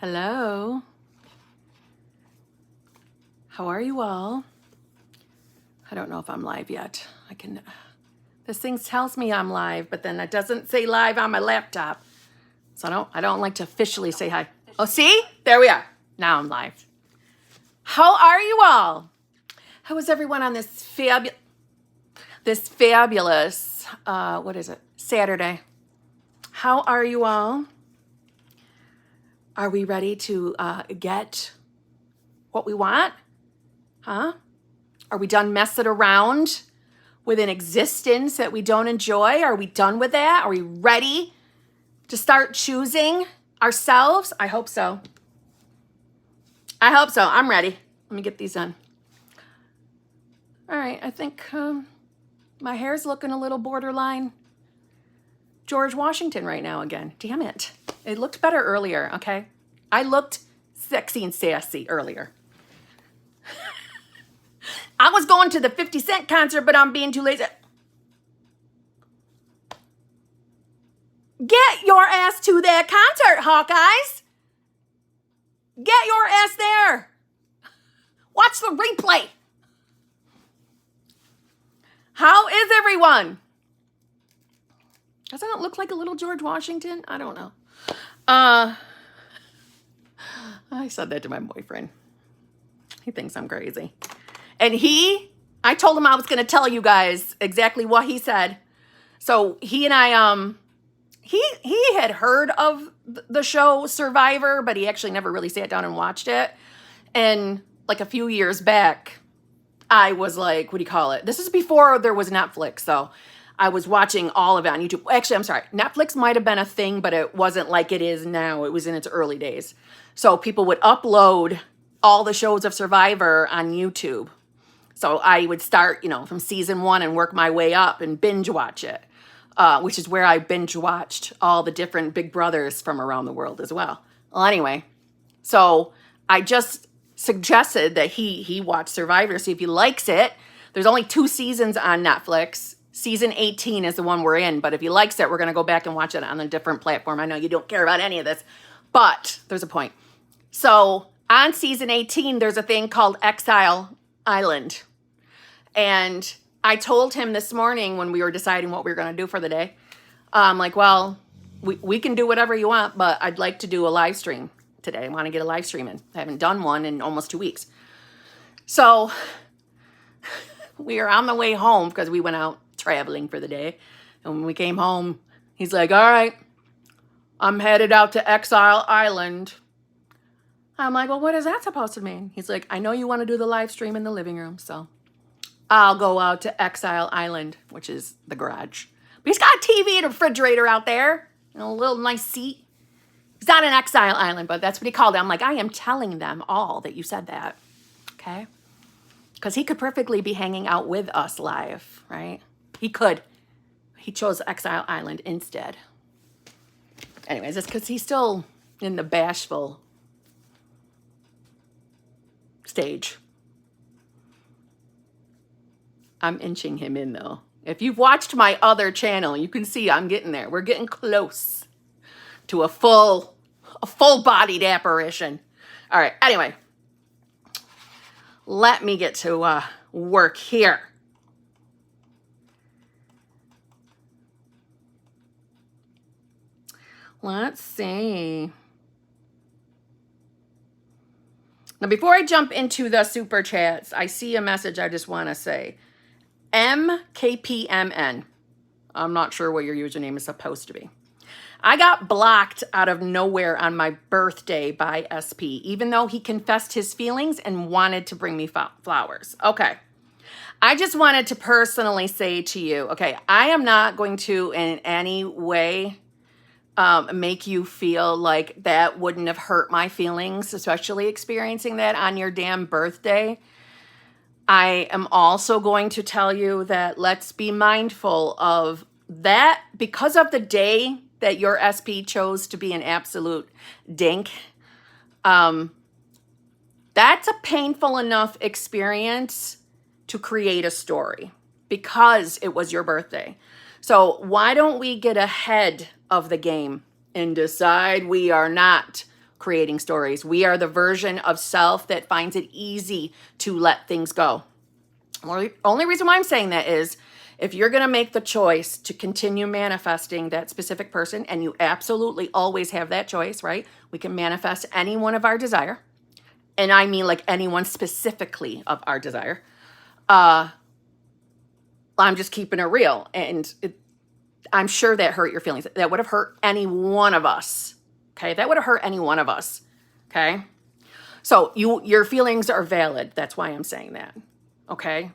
Hello. How are you all? I don't know if I'm live yet. This thing tells me I'm live, but then it doesn't say live on my laptop. So I don't like to officially say hi. Oh, see? There we are. Now I'm live. How are you all? How is everyone on this fabulous, Saturday? How are you all? Are we ready to get what we want? Huh? Are we done messing around with an existence that we don't enjoy? Are we done with that? Are we ready to start choosing ourselves? I hope so. I'm ready. Let me get these on. All right, I think my hair's looking a little borderline George Washington right now again. Damn it. It looked better earlier, okay? I looked sexy and sassy earlier. I was going to the 50 Cent concert, but I'm being too lazy. Get your ass to that concert, Hawkeyes. Get your ass there. Watch the replay. How is everyone? Doesn't it look like a little George Washington? I don't know. I said that to my boyfriend. He thinks I'm crazy. And I told him I was going to tell you guys exactly what he said. So he and I, he had heard of the show Survivor, but he actually never really sat down and watched it. And like a few years back, I was like, what do you call it? This is before there was Netflix, so I was watching all of it on YouTube. Actually, I'm sorry. Netflix might have been a thing, but it wasn't like it is now. It was in its early days. So people would upload all the shows of Survivor on YouTube. So I would start, from season 1 and work my way up and binge watch it, which is where I binge watched all the different Big Brothers from around the world as well. Well, anyway, so I just suggested that he watch Survivor, see if he likes it. There's only 2 seasons on Netflix. Season 18 is the one we're in, but if he likes it, we're going to go back and watch it on a different platform. I know you don't care about any of this, but there's a point. So on season 18, there's a thing called Exile Island. And I told him this morning when we were deciding what we were going to do for the day, well, we can do whatever you want, but I'd like to do a live stream today. I want to get a live stream in. I haven't done one in almost 2 weeks. So we are on the way home because we went out traveling for the day. And when we came home, he's like, all right, I'm headed out to Exile Island. I'm like, well, what is that supposed to mean? He's like, I know you want to do the live stream in the living room, so I'll go out to Exile Island, which is the garage. But he's got a TV and a refrigerator out there and a little nice seat. He's not an Exile Island, but that's what he called it. I'm like, I am telling them all that you said that, okay? Because he could perfectly be hanging out with us live, right? He could. He chose Exile Island instead. Anyways, it's because he's still in the bashful stage. I'm inching him in, though. If you've watched my other channel, you can see I'm getting there. We're getting close to a full-bodied apparition. All right, anyway. Let me get to work here. Let's see. Now, before I jump into the super chats, I see a message I just want to say. MKPMN. I'm not sure what your username is supposed to be. I got blocked out of nowhere on my birthday by SP, even though he confessed his feelings and wanted to bring me flowers. Okay. I just wanted to personally say to you, okay, I am not going to in any way make you feel like that wouldn't have hurt my feelings, especially experiencing that on your damn birthday. I am also going to tell you that let's be mindful of that because of the day that your SP chose to be an absolute dink. That's a painful enough experience to create a story because it was your birthday. So why don't we get ahead of the game and decide we are not creating stories. We are the version of self that finds it easy to let things go. Only reason why I'm saying that is if you're going to make the choice to continue manifesting that specific person, and you absolutely always have that choice, right? We can manifest any one of our desire. And I mean like anyone specifically of our desire. I'm just keeping it real. And I'm sure that hurt your feelings. That would have hurt any one of us. Okay? That would have hurt any one of us. Okay? So your feelings are valid. That's why I'm saying that. Okay?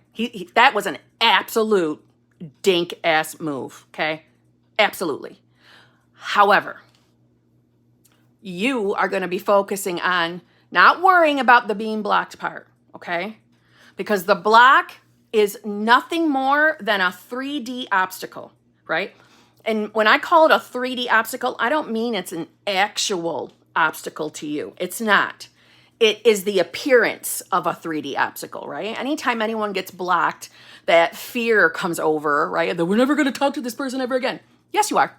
That was an absolute dink ass move. Okay? Absolutely. However, you are going to be focusing on not worrying about the being blocked part. Okay? Because the block is nothing more than a 3D obstacle, right? And when I call it a 3D obstacle, I don't mean it's an actual obstacle to you. It's not. It is the appearance of a 3D obstacle, right? Anytime anyone gets blocked, that fear comes over, right? That we're never going to talk to this person ever again. Yes, you are.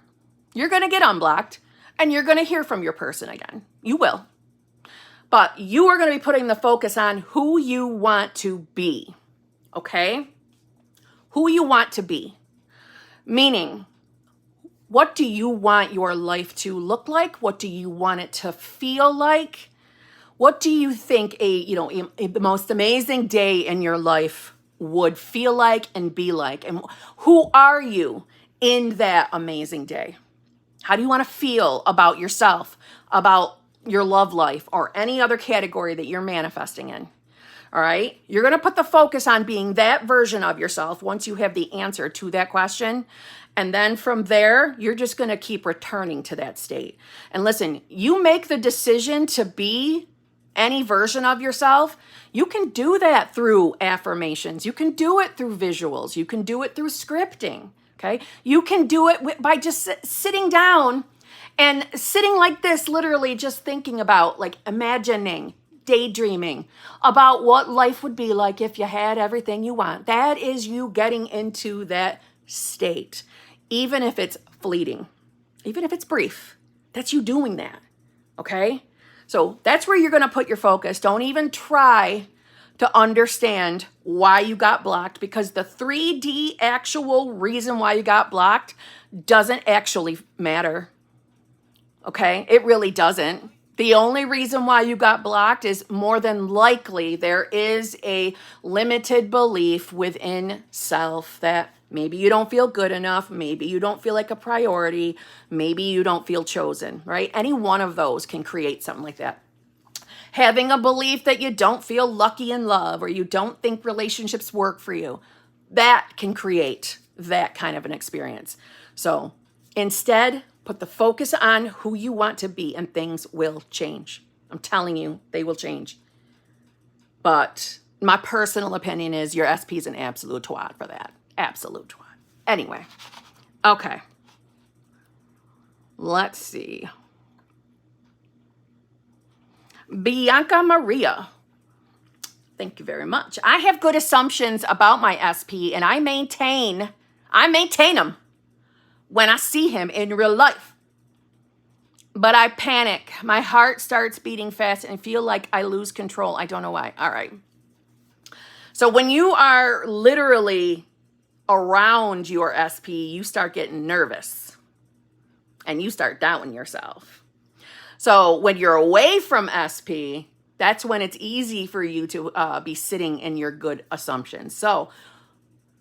You're going to get unblocked, and you're going to hear from your person again. You will. But you are going to be putting the focus on who you want to be, okay? Who you want to be. Meaning, what do you want your life to look like? What do you want it to feel like? What do you think the most amazing day in your life would feel like and be like? And who are you in that amazing day? How do you want to feel about yourself, about your love life, or any other category that you're manifesting in? All right? You're going to put the focus on being that version of yourself once you have the answer to that question. And then from there, you're just going to keep returning to that state. And listen, you make the decision to be any version of yourself. You can do that through affirmations. You can do it through visuals. You can do it through scripting. Okay? You can do it by just sitting down and sitting like this, literally just thinking about, like, imagining, daydreaming about what life would be like if you had everything you want. That is you getting into that state, even if it's fleeting, even if it's brief. That's you doing that, okay? So that's where you're going to put your focus. Don't even try to understand why you got blocked, because the 3D actual reason why you got blocked doesn't actually matter, okay? It really doesn't. The only reason why you got blocked is more than likely there is a limited belief within self that maybe you don't feel good enough, maybe you don't feel like a priority, maybe you don't feel chosen, right? Any one of those can create something like that. Having a belief that you don't feel lucky in love, or you don't think relationships work for you, that can create that kind of an experience. So instead, put the focus on who you want to be, and things will change. I'm telling you, they will change. But my personal opinion is your SP is an absolute twat for that. Absolute twat. Anyway, okay. Let's see. Bianca Maria. Thank you very much. I have good assumptions about my SP, and I maintain them when I see him in real life. But I panic. My heart starts beating fast and feel like I lose control. I don't know why. All right. So when you are literally around your SP, you start getting nervous and you start doubting yourself. So when you're away from SP, that's when it's easy for you to be sitting in your good assumptions. So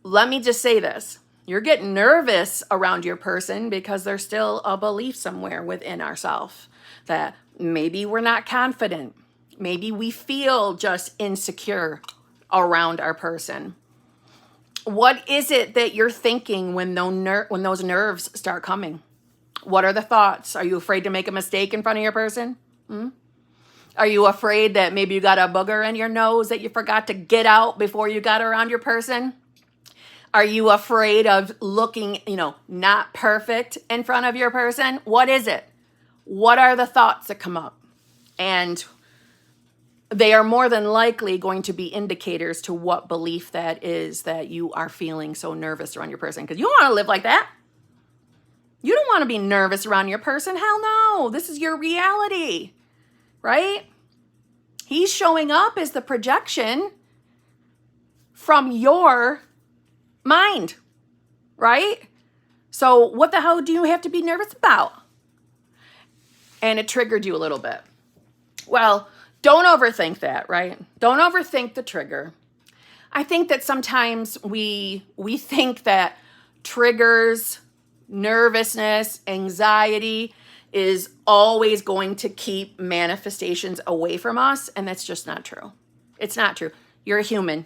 let me just say this. You're getting nervous around your person because there's still a belief somewhere within ourselves that maybe we're not confident. Maybe we feel just insecure around our person. What is it that you're thinking when those nerves start coming? What are the thoughts? Are you afraid to make a mistake in front of your person? Are you afraid that maybe you got a booger in your nose that you forgot to get out before you got around your person? Are you afraid of looking, not perfect in front of your person? What is it? What are the thoughts that come up? And they are more than likely going to be indicators to what belief that is that you are feeling so nervous around your person. Because you don't want to live like that. You don't want to be nervous around your person. Hell no. This is your reality. right? He's showing up as the projection from your mind, right? So what the hell do you have to be nervous about? And it triggered you a little bit. Well, don't overthink that, right? Don't overthink the trigger. I think that sometimes we think that triggers, nervousness, anxiety is always going to keep manifestations away from us, and that's just not true. It's not true. You're a human,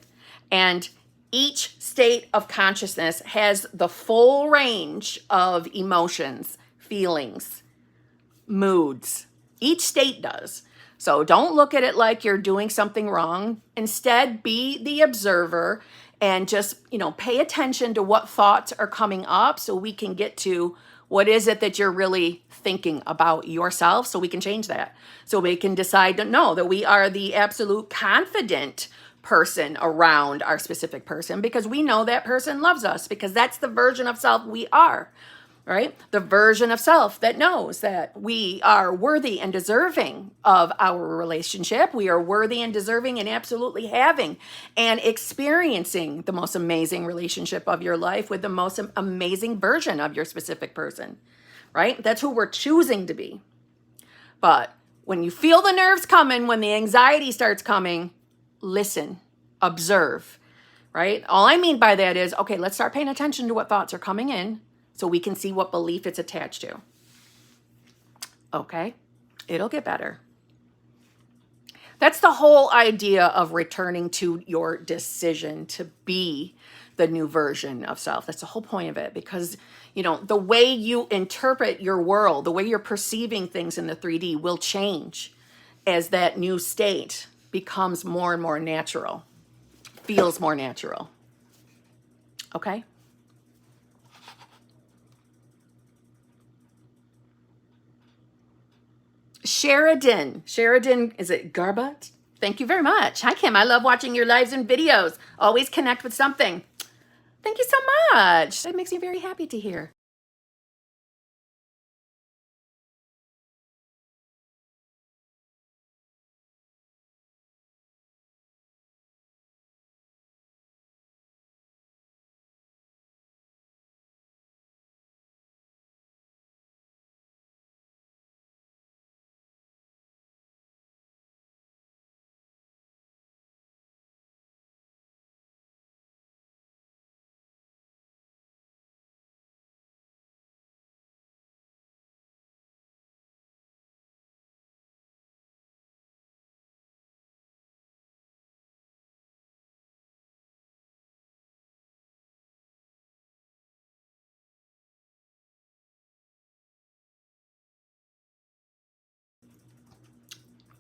and each state of consciousness has the full range of emotions, feelings, moods. Each state does. So don't look at it like you're doing something wrong. Instead, be the observer and just, pay attention to what thoughts are coming up so we can get to what is it that you're really thinking about yourself so we can change that. So we can decide to know that we are the absolute confident person around our specific person because we know that person loves us because that's the version of self we are. Right? The version of self that knows that we are worthy and deserving of our relationship. We are worthy and deserving and absolutely having and experiencing the most amazing relationship of your life with the most amazing version of your specific person. Right? That's who we're choosing to be. But when you feel the nerves coming, when the anxiety starts coming, listen, observe. Right? All I mean by that is, okay, let's start paying attention to what thoughts are coming in, so we can see what belief it's attached to. Okay? It'll get better. That's the whole idea of returning to your decision to be the new version of self. That's the whole point of it because, the way you interpret your world, the way you're perceiving things in the 3D will change as that new state becomes more and more natural, feels more natural. Okay? Sheridan, is it Garba? Thank you very much. Hi, Kim. I love watching your lives and videos. Always connect with something. Thank you so much. That makes me very happy to hear.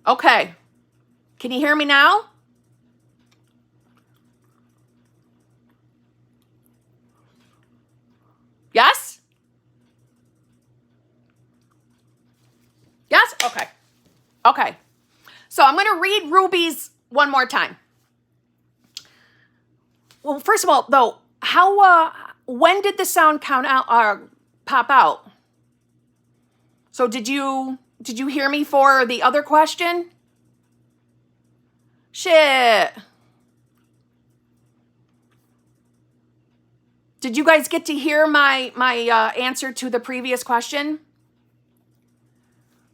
Okay. Can you hear me now? Yes? Yes? Okay. Okay. So I'm going to read Ruby's one more time. Well, first of all, though, when did the sound count out or pop out? So did you hear me for the other question? Shit. Did you guys get to hear my answer to the previous question?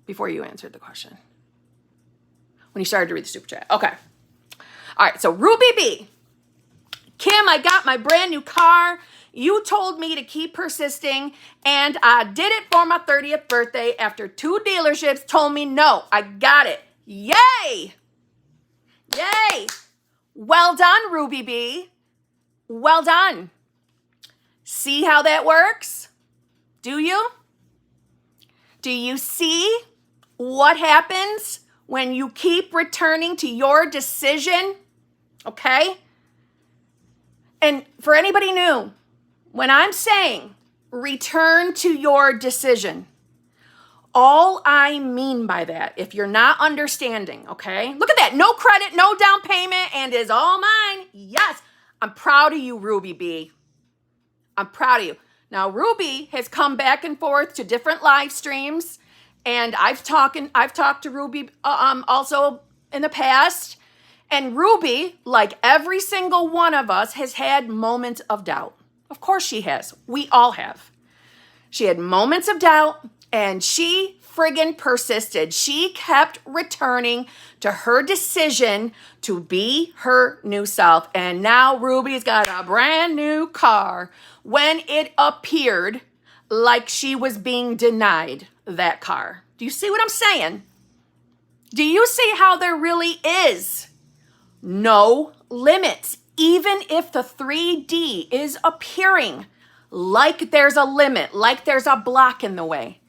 Before you answered the question. When you started to read the super chat. Okay. All right, so Ruby B. Kim, I got my brand new car. You told me to keep persisting, and I did it for my 30th birthday after 2 dealerships told me no. I got it. Yay! Yay! Well done, Ruby B. Well done. See how that works? Do you? Do you see what happens when you keep returning to your decision? Okay? And for anybody new, when I'm saying return to your decision, all I mean by that, if you're not understanding, okay? Look at that. No credit, no down payment, and is all mine. Yes. I'm proud of you, Ruby B. I'm proud of you. Now, Ruby has come back and forth to different live streams, And I've talked to Ruby also in the past. And Ruby, like every single one of us, has had moments of doubt. Of course she has. We all have. She had moments of doubt, and she friggin' persisted. She kept returning to her decision to be her new self. And now Ruby's got a brand new car when it appeared like she was being denied that car. Do you see what I'm saying? Do you see how there really is no limits? Even if the 3D is appearing like there's a limit, like there's a block in the way,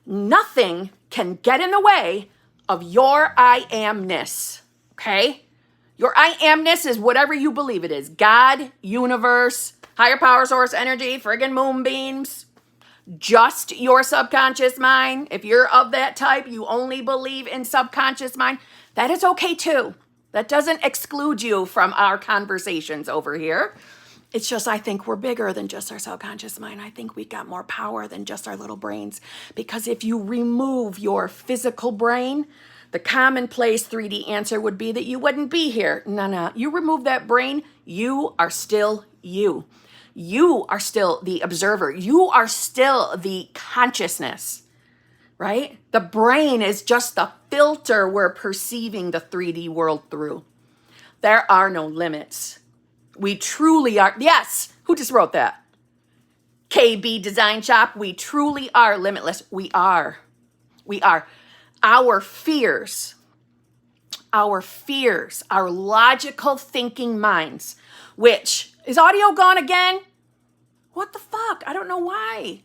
nothing can get in the way of your I amness, okay? Your I amness is whatever you believe it is. God, universe, higher power source, energy, friggin' moonbeams, just your subconscious mind. If you're of that type, you only believe in subconscious mind, that is okay too. That doesn't exclude you from our conversations over here. It's just, I think we're bigger than just our subconscious mind. I think we got more power than just our little brains. Because if you remove your physical brain, the commonplace 3D answer would be that you wouldn't be here. No. You remove that brain, you are still you. You are still the observer. You are still the consciousness, right? The brain is just the filter we're perceiving the 3D world through. There are no limits. We truly are. Yes. Who just wrote that? KB Design Shop. We truly are limitless. We are. Our fears, our logical thinking minds, which is audio gone again? What the fuck? I don't know why.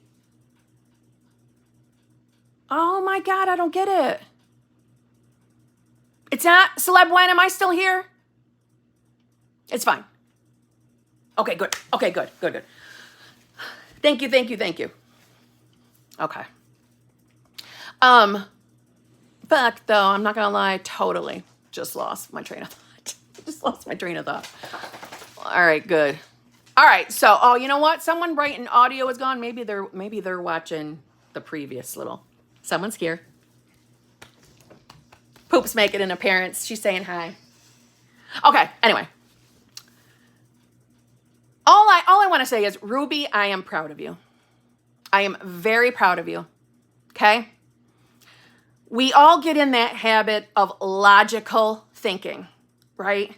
Oh my God, I don't get it. It's not Celeb Wen. Am I still here? It's fine. Okay, good. Thank you. Okay. But though, I'm not gonna lie, totally just lost my train of thought. All right, good. All right, so you know what? Someone writing audio is gone. Maybe they're watching the previous little. Someone's here. Poop's making an appearance. She's saying hi. Okay, anyway. All I want to say is, Ruby, I am proud of you. I am very proud of you. Okay? We all get in that habit of logical thinking, right?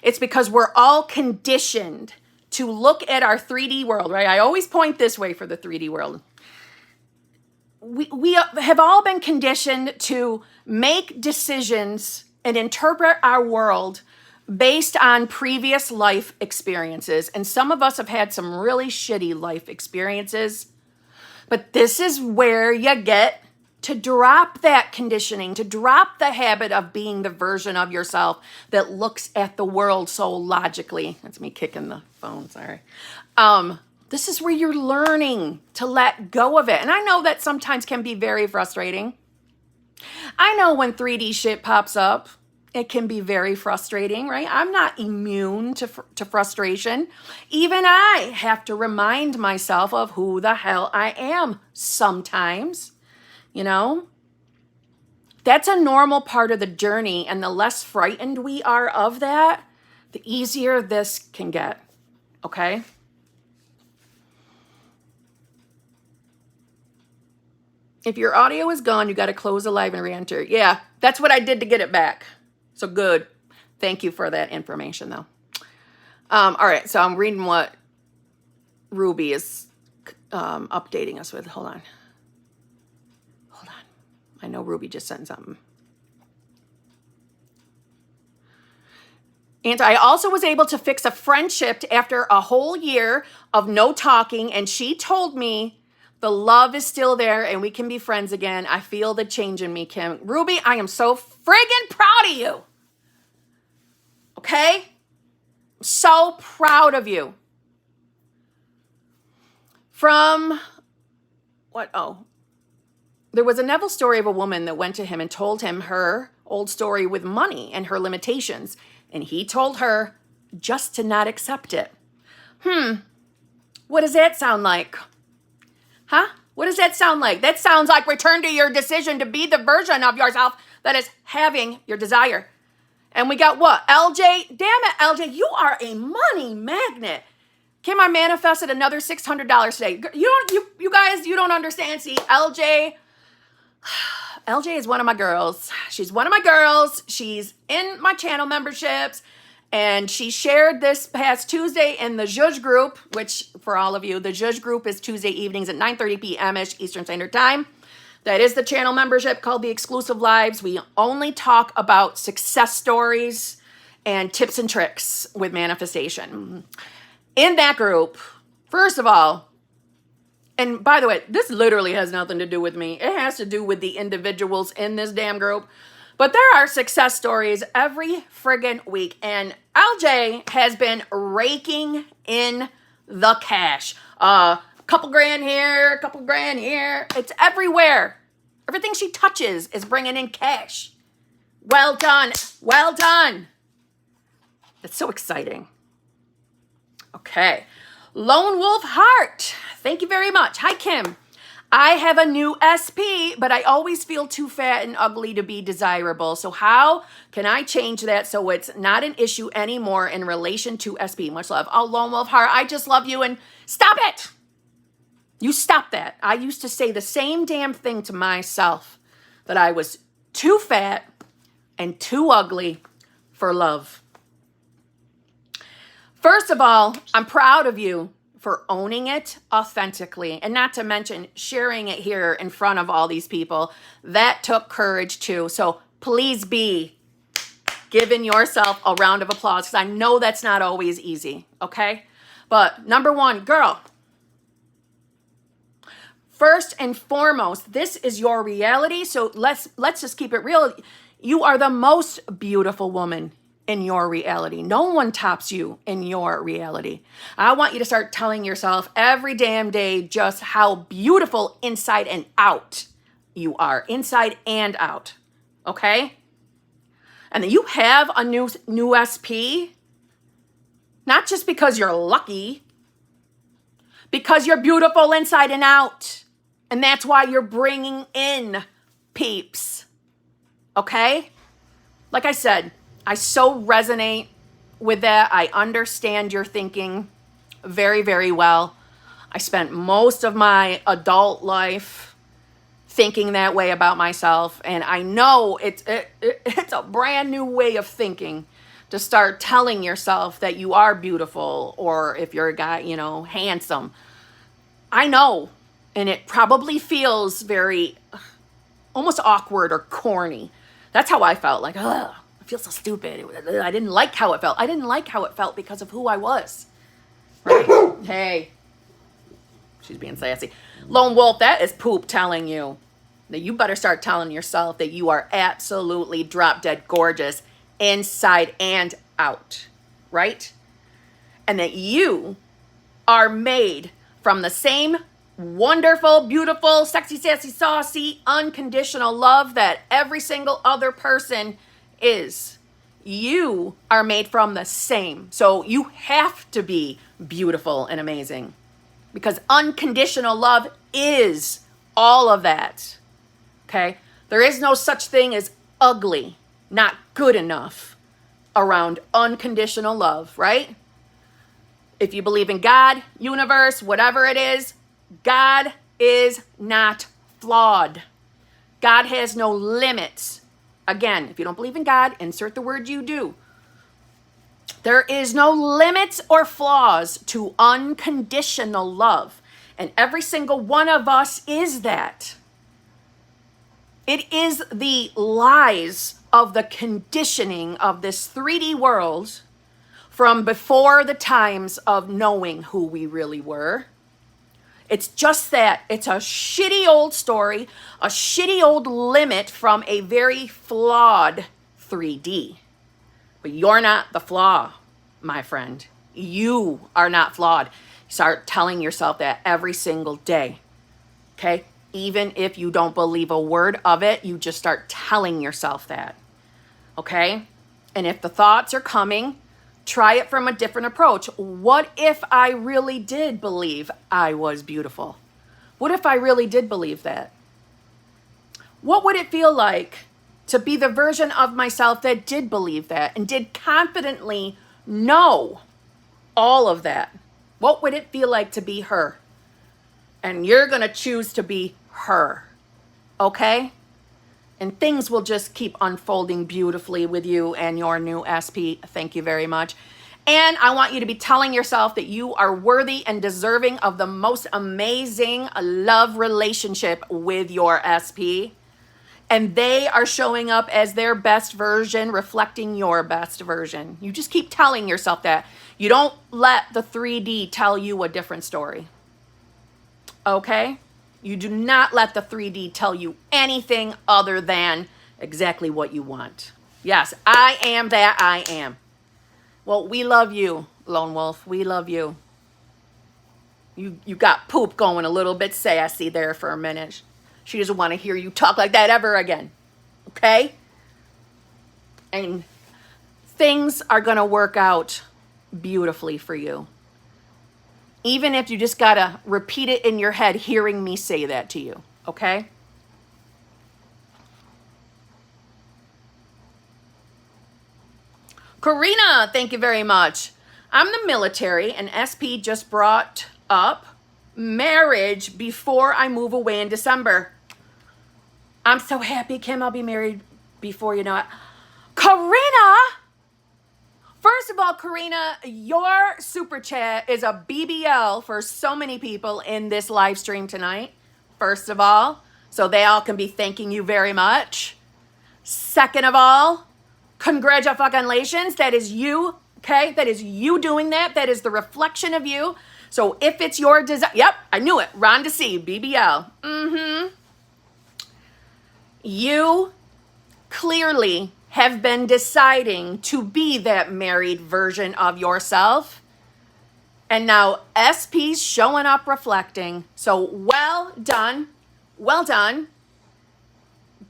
It's because we're all conditioned to look at our 3D world, right? I always point this way for the 3D world. We have all been conditioned to make decisions and interpret our world based on previous life experiences. And some of us have had some really shitty life experiences. But this is where you get to drop that conditioning, to drop the habit of being the version of yourself that looks at the world so logically. That's me kicking the phone, sorry. This is where you're learning to let go of it. And I know that sometimes can be very frustrating. I know when 3D shit pops up, it can be very frustrating, right? I'm not immune to frustration. Even I have to remind myself of who the hell I am sometimes, you know? That's a normal part of the journey, and the less frightened we are of that, the easier this can get, okay? If your audio is gone, you got to close the live and re-enter. Yeah, that's what I did to get it back. So good. Thank you for that information, though. All right, so I'm reading what Ruby is updating us with. Hold on. I know Ruby just sent something. And I also was able to fix a friendship after a whole year of no talking, and she told me the love is still there and we can be friends again. I feel the change in me, Kim. Ruby, I am so friggin' proud of you. Okay? So proud of you. From what? Oh. There was a Neville story of a woman that went to him and told him her old story with money and her limitations. And he told her just to not accept it. What does that sound like? Huh? What does that sound like? That sounds like return to your decision to be the version of yourself that is having your desire. And we got what? LJ? Damn it, LJ, you are a money magnet. Kim, I manifested another $600 today. You guys, you don't understand. See, LJ is one of my girls. She's one of my girls. She's in my channel memberships. And she shared this past Tuesday in the Zhuzh group, which for all of you, the Zhuzh group is Tuesday evenings at 9:30 p.m.-ish Eastern Standard Time. That is the channel membership called the Exclusive Lives. We only talk about success stories and tips and tricks with manifestation. In that group, first of all, and by the way, this literally has nothing to do with me. It has to do with the individuals in this damn group. But there are success stories every friggin' week. And LJ has been raking in the cash. A couple grand here, a couple grand here. It's everywhere. Everything she touches is bringing in cash. Well done. Well done. That's so exciting. Okay. Lone Wolf Heart. Thank you very much. Hi, Kim. I have a new SP, but I always feel too fat and ugly to be desirable. So how can I change that so it's not an issue anymore in relation to SP? Much love. Oh, Lone Wolf Heart, I just love you and stop it. You stop that. I used to say the same damn thing to myself, that I was too fat and too ugly for love. First of all, I'm proud of you for owning it authentically, and not to mention sharing it here in front of all these people. That took courage too. So please be giving yourself a round of applause, because I know that's not always easy, okay? But number one, girl, first and foremost, this is your reality, so let's just keep it real. You are the most beautiful woman in your reality. No one tops you in your reality. I want you to start telling yourself every damn day just how beautiful inside and out you are. Inside and out. Okay? And then you have a new SP, not just because you're lucky, because you're beautiful inside and out. And that's why you're bringing in peeps. Okay? Like I said, I so resonate with that. I understand your thinking very, very well. I spent most of my adult life thinking that way about myself. And I know it's a brand new way of thinking to start telling yourself that you are beautiful, or if you're a guy, handsome. I know. And it probably feels very almost awkward or corny. That's how I felt. Like, ugh. I feel so stupid. I didn't like how it felt. I didn't like how it felt because of who I was. Right? Hey. She's being sassy. Lone Wolf, that is poop telling you that you better start telling yourself that you are absolutely drop dead gorgeous inside and out. Right? And that you are made from the same wonderful, beautiful, sexy, sassy, saucy, unconditional love that every single other person is. You are made from the same. So you have to be beautiful and amazing, because unconditional love is all of that. Okay? There is no such thing as ugly, not good enough around unconditional love, right? If you believe in God, universe, whatever it is, God is not flawed. God has no limits. Again, if you don't believe in God, insert the word you do. There is no limits or flaws to unconditional love. And every single one of us is that. It is the lies of the conditioning of this 3D world from before the times of knowing who we really were. It's just that. It's a shitty old story, a shitty old limit from a very flawed 3D. But you're not the flaw, my friend. You are not flawed. Start telling yourself that every single day. Okay? Even if you don't believe a word of it, you just start telling yourself that. Okay? And if the thoughts are coming, try it from a different approach. What if I really did believe I was beautiful? What if I really did believe that? What would it feel like to be the version of myself that did believe that and did confidently know all of that? What would it feel like to be her? And you're going to choose to be her, okay? And things will just keep unfolding beautifully with you and your new SP. Thank you very much. And I want you to be telling yourself that you are worthy and deserving of the most amazing love relationship with your SP. And they are showing up as their best version, reflecting your best version. You just keep telling yourself that. You don't let the 3D tell you a different story. Okay? You do not let the 3D tell you anything other than exactly what you want. Yes, I am that I am. Well, we love you, Lone Wolf. We love you. You got poop going a little bit sassy there for a minute. She doesn't want to hear you talk like that ever again. Okay? And things are going to work out beautifully for you. Even if you just got to repeat it in your head, hearing me say that to you. Okay? Karina, thank you very much. I'm the military, and SP just brought up marriage before I move away in December. I'm so happy, Kim. I'll be married before you know it. Karina! First of all, Karina, your super chat is a BBL for so many people in this live stream tonight. First of all, so they all can be thanking you very much. Second of all, congratulations. That is you, okay? That is you doing that. That is the reflection of you. So if it's your desire, yep, I knew it. Ron to see, BBL. You clearly have been deciding to be that married version of yourself. And now SP's showing up reflecting. So well done. Well done.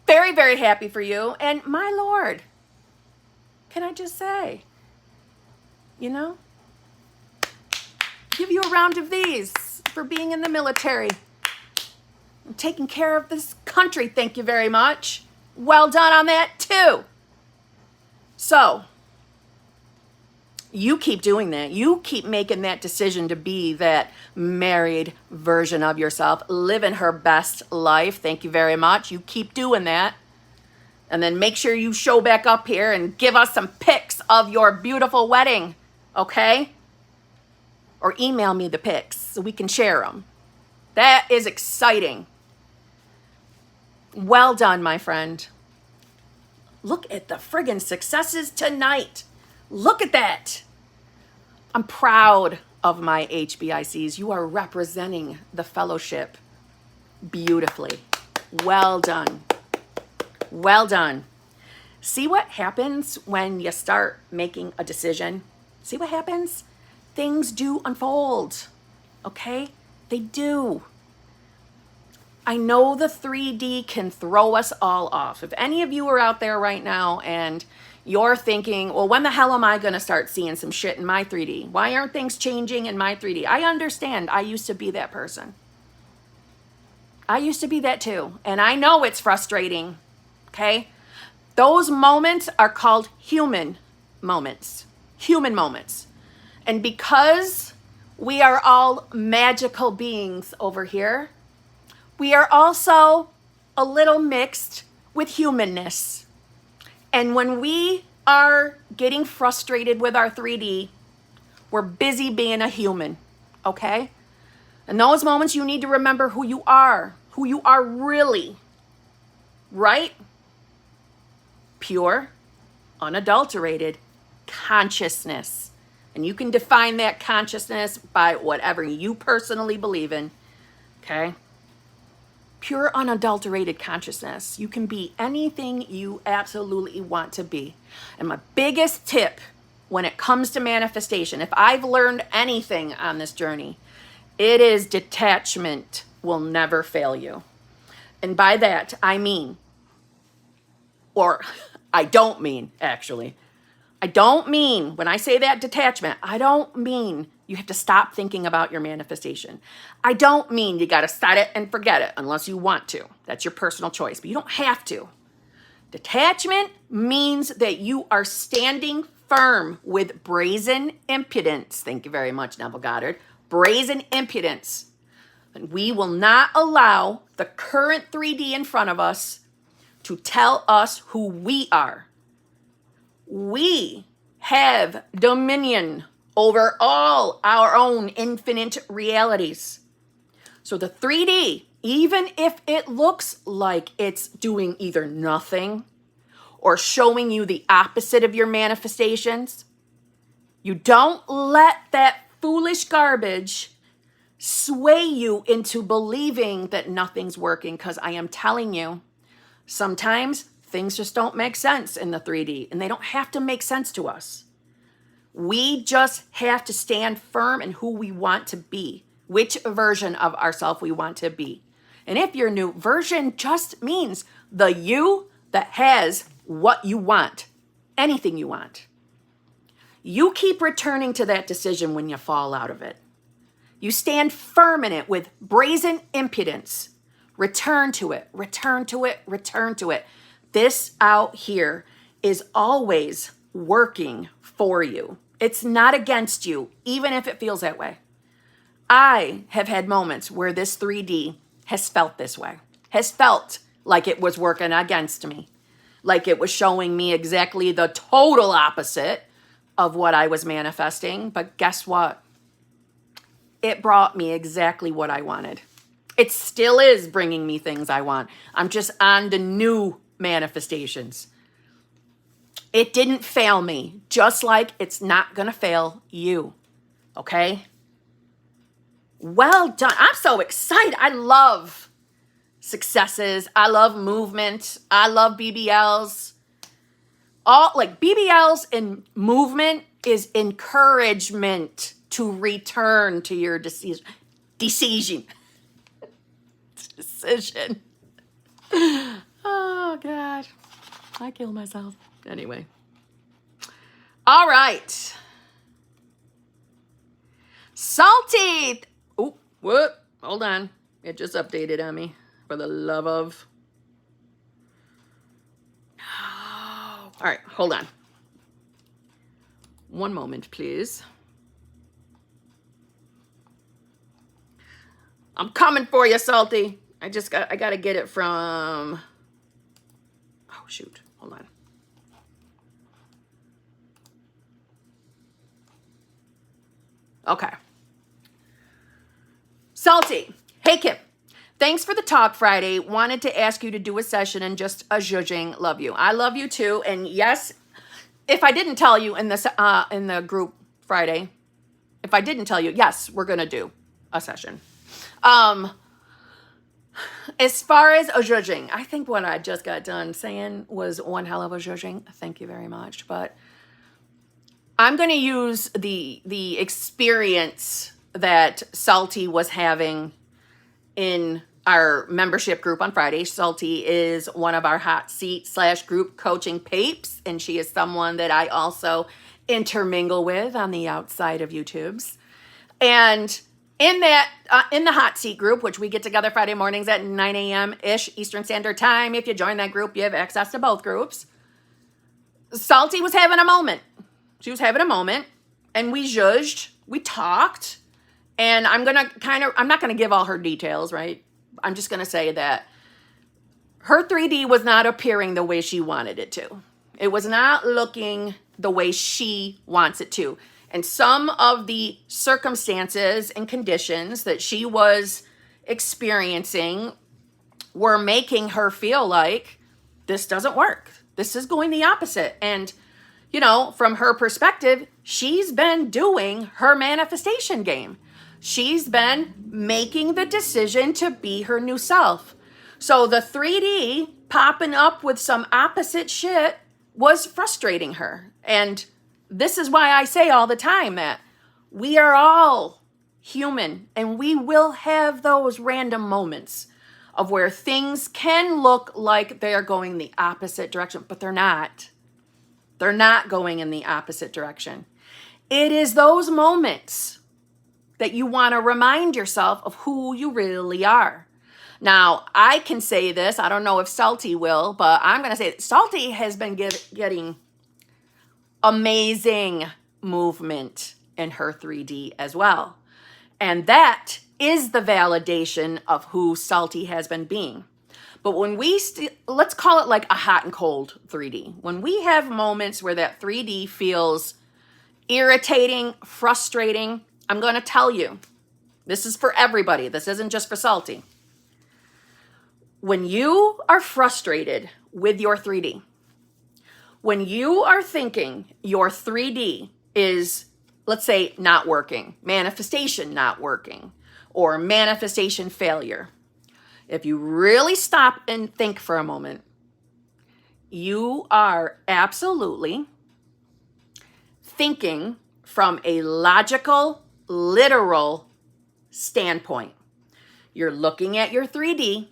Very, very happy for you. And my Lord, can I just say, you know, give you a round of these for being in the military and taking care of this country. Thank you very much. Well done on that too. So you keep doing that. You keep making that decision to be that married version of yourself, living her best life. Thank you very much. You keep doing that. And then make sure you show back up here and give us some pics of your beautiful wedding, okay? Or email me the pics so we can share them. That is exciting. Well done, my friend. Look at the friggin' successes tonight. Look at that. I'm proud of my HBICs. You are representing the fellowship beautifully. Well done. Well done. See what happens when you start making a decision? See what happens? Things do unfold. Okay? They do. I know the 3D can throw us all off. If any of you are out there right now and you're thinking, well, when the hell am I going to start seeing some shit in my 3D? Why aren't things changing in my 3D? I understand. I used to be that person. I used to be that too. And I know it's frustrating. Okay? Those moments are called human moments. Human moments. And because we are all magical beings over here, we are also a little mixed with humanness. And when we are getting frustrated with our 3D, we're busy being a human, okay? In those moments, you need to remember who you are really, right? Pure, unadulterated consciousness. And you can define that consciousness by whatever you personally believe in, okay? Pure, unadulterated consciousness. You can be anything you absolutely want to be. And my biggest tip when it comes to manifestation, if I've learned anything on this journey, it is detachment will never fail you. And by that, I mean, or I don't mean, actually. I don't mean, when I say that detachment, I don't mean You have to stop thinking about your manifestation. I don't mean you got to set it and forget it unless you want to. That's your personal choice, but you don't have to. Detachment means that you are standing firm with brazen impudence. Thank you very much, Neville Goddard. Brazen impudence. And we will not allow the current 3D in front of us to tell us who we are. We have dominion over all our own infinite realities. So the 3D, even if it looks like it's doing either nothing or showing you the opposite of your manifestations, you don't let that foolish garbage sway you into believing that nothing's working, because I am telling you, sometimes things just don't make sense in the 3D, and they don't have to make sense to us. We just have to stand firm in who we want to be, which version of ourselves we want to be. And if you're new, version just means the you that has what you want, anything you want. You keep returning to that decision when you fall out of it. You stand firm in it with brazen impudence. Return to it, return to it, return to it. This out here is always working for you. It's not against you, even if it feels that way. I have had moments where this 3D has felt this way, has felt like it was working against me, like it was showing me exactly the total opposite of what I was manifesting. But guess what? It brought me exactly what I wanted. It still is bringing me things I want. I'm just on the new manifestations. It didn't fail me, just like it's not going to fail you. Okay? Well done. I'm so excited. I love successes. I love movement. I love BBLs. All like BBLs and movement is encouragement to return to your decision. Oh, God. I kill myself. Anyway. All right. Salty. Oh, what? Hold on. It just updated on me. For the love of. Oh. All right. Hold on. One moment, please. I'm coming for you, Salty. I got to get it from. Oh, shoot. Hold on. Okay. Salty. Hey, Kim. Thanks for the talk Friday. Wanted to ask you to do a session and just a judging. Love you. I love you too. And yes, if I didn't tell you in the group Friday, if I didn't tell you, yes, we're going to do a session. As far as a judging, I think what I just got done saying was one hell of a judging. Thank you very much. But I'm going to use the experience that Salty was having in our membership group on Friday. Salty is one of our hot seat / group coaching papes, and she is someone that I also intermingle with on the outside of YouTube's. And in that, in the hot seat group, which we get together Friday mornings at 9 a.m.-ish Eastern Standard Time. If you join that group, you have access to both groups. Salty was having a moment. She was having a moment, and we judged, we talked, and I'm not going to give all her details, right? I'm just going to say that her 3D was not appearing the way she wanted it to. It was not looking the way she wants it to. And some of the circumstances and conditions that she was experiencing were making her feel like this doesn't work. This is going the opposite. And, you know, from her perspective, she's been doing her manifestation game. She's been making the decision to be her new self. So the 3D popping up with some opposite shit was frustrating her. And this is why I say all the time that we are all human and we will have those random moments of where things can look like they're going the opposite direction, but they're not. They're not going in the opposite direction. It is those moments that you want to remind yourself of who you really are. Now, I can say this. I don't know if Salty will, but I'm going to say that Salty has been getting amazing movement in her 3D as well. And that is the validation of who Salty has been being. But when let's call it like a hot and cold 3D. When we have moments where that 3D feels irritating, frustrating, I'm going to tell you, this is for everybody. This isn't just for Salty. When you are frustrated with your 3D, when you are thinking your 3D is, let's say, not working, manifestation not working, or manifestation failure, if you really stop and think for a moment, you are absolutely thinking from a logical, literal standpoint. You're looking at your 3D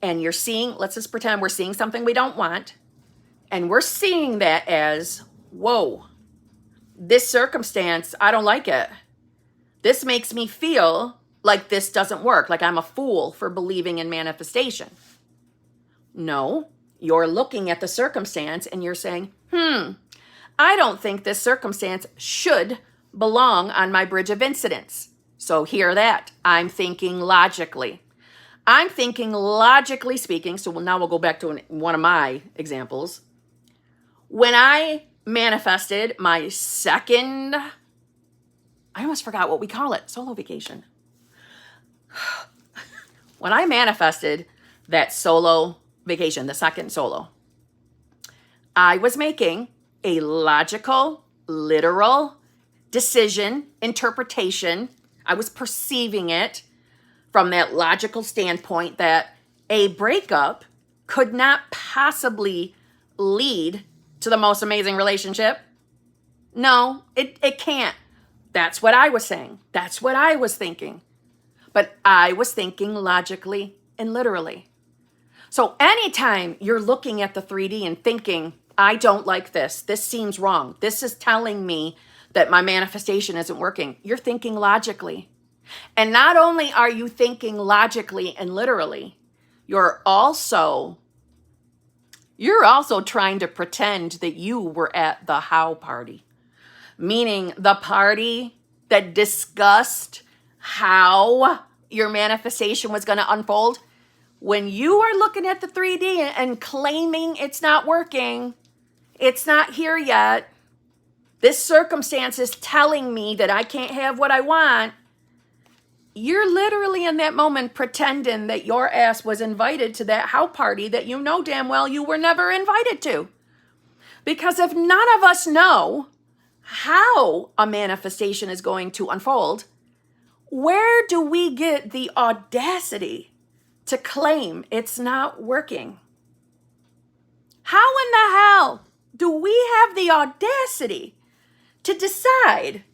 and you're seeing, let's just pretend we're seeing something we don't want, and we're seeing that as, whoa, this circumstance, I don't like it. This makes me feel like this doesn't work, like I'm a fool for believing in manifestation. No, you're looking at the circumstance and you're saying, I don't think this circumstance should belong on my bridge of incidents. So hear that. I'm thinking logically. I'm thinking logically speaking. So now we'll go back to one of my examples. When I manifested my second, I almost forgot what we call it, solo vacation. When I manifested that solo vacation, the second solo, I was making a logical, literal decision, interpretation. I was perceiving it from that logical standpoint that a breakup could not possibly lead to the most amazing relationship. No, it can't. That's what I was saying. That's what I was thinking. But I was thinking logically and literally. So anytime you're looking at the 3D and thinking, I don't like this, this seems wrong, this is telling me that my manifestation isn't working, you're thinking logically. And not only are you thinking logically and literally, you're also trying to pretend that you were at the how party, meaning the party that discussed how your manifestation was going to unfold. When you are looking at the 3D and claiming it's not working, it's not here yet, this circumstance is telling me that I can't have what I want, you're literally in that moment pretending that your ass was invited to that how party that you know damn well you were never invited to. Because if none of us know how a manifestation is going to unfold, where do we get the audacity to claim it's not working? How in the hell do we have the audacity to decide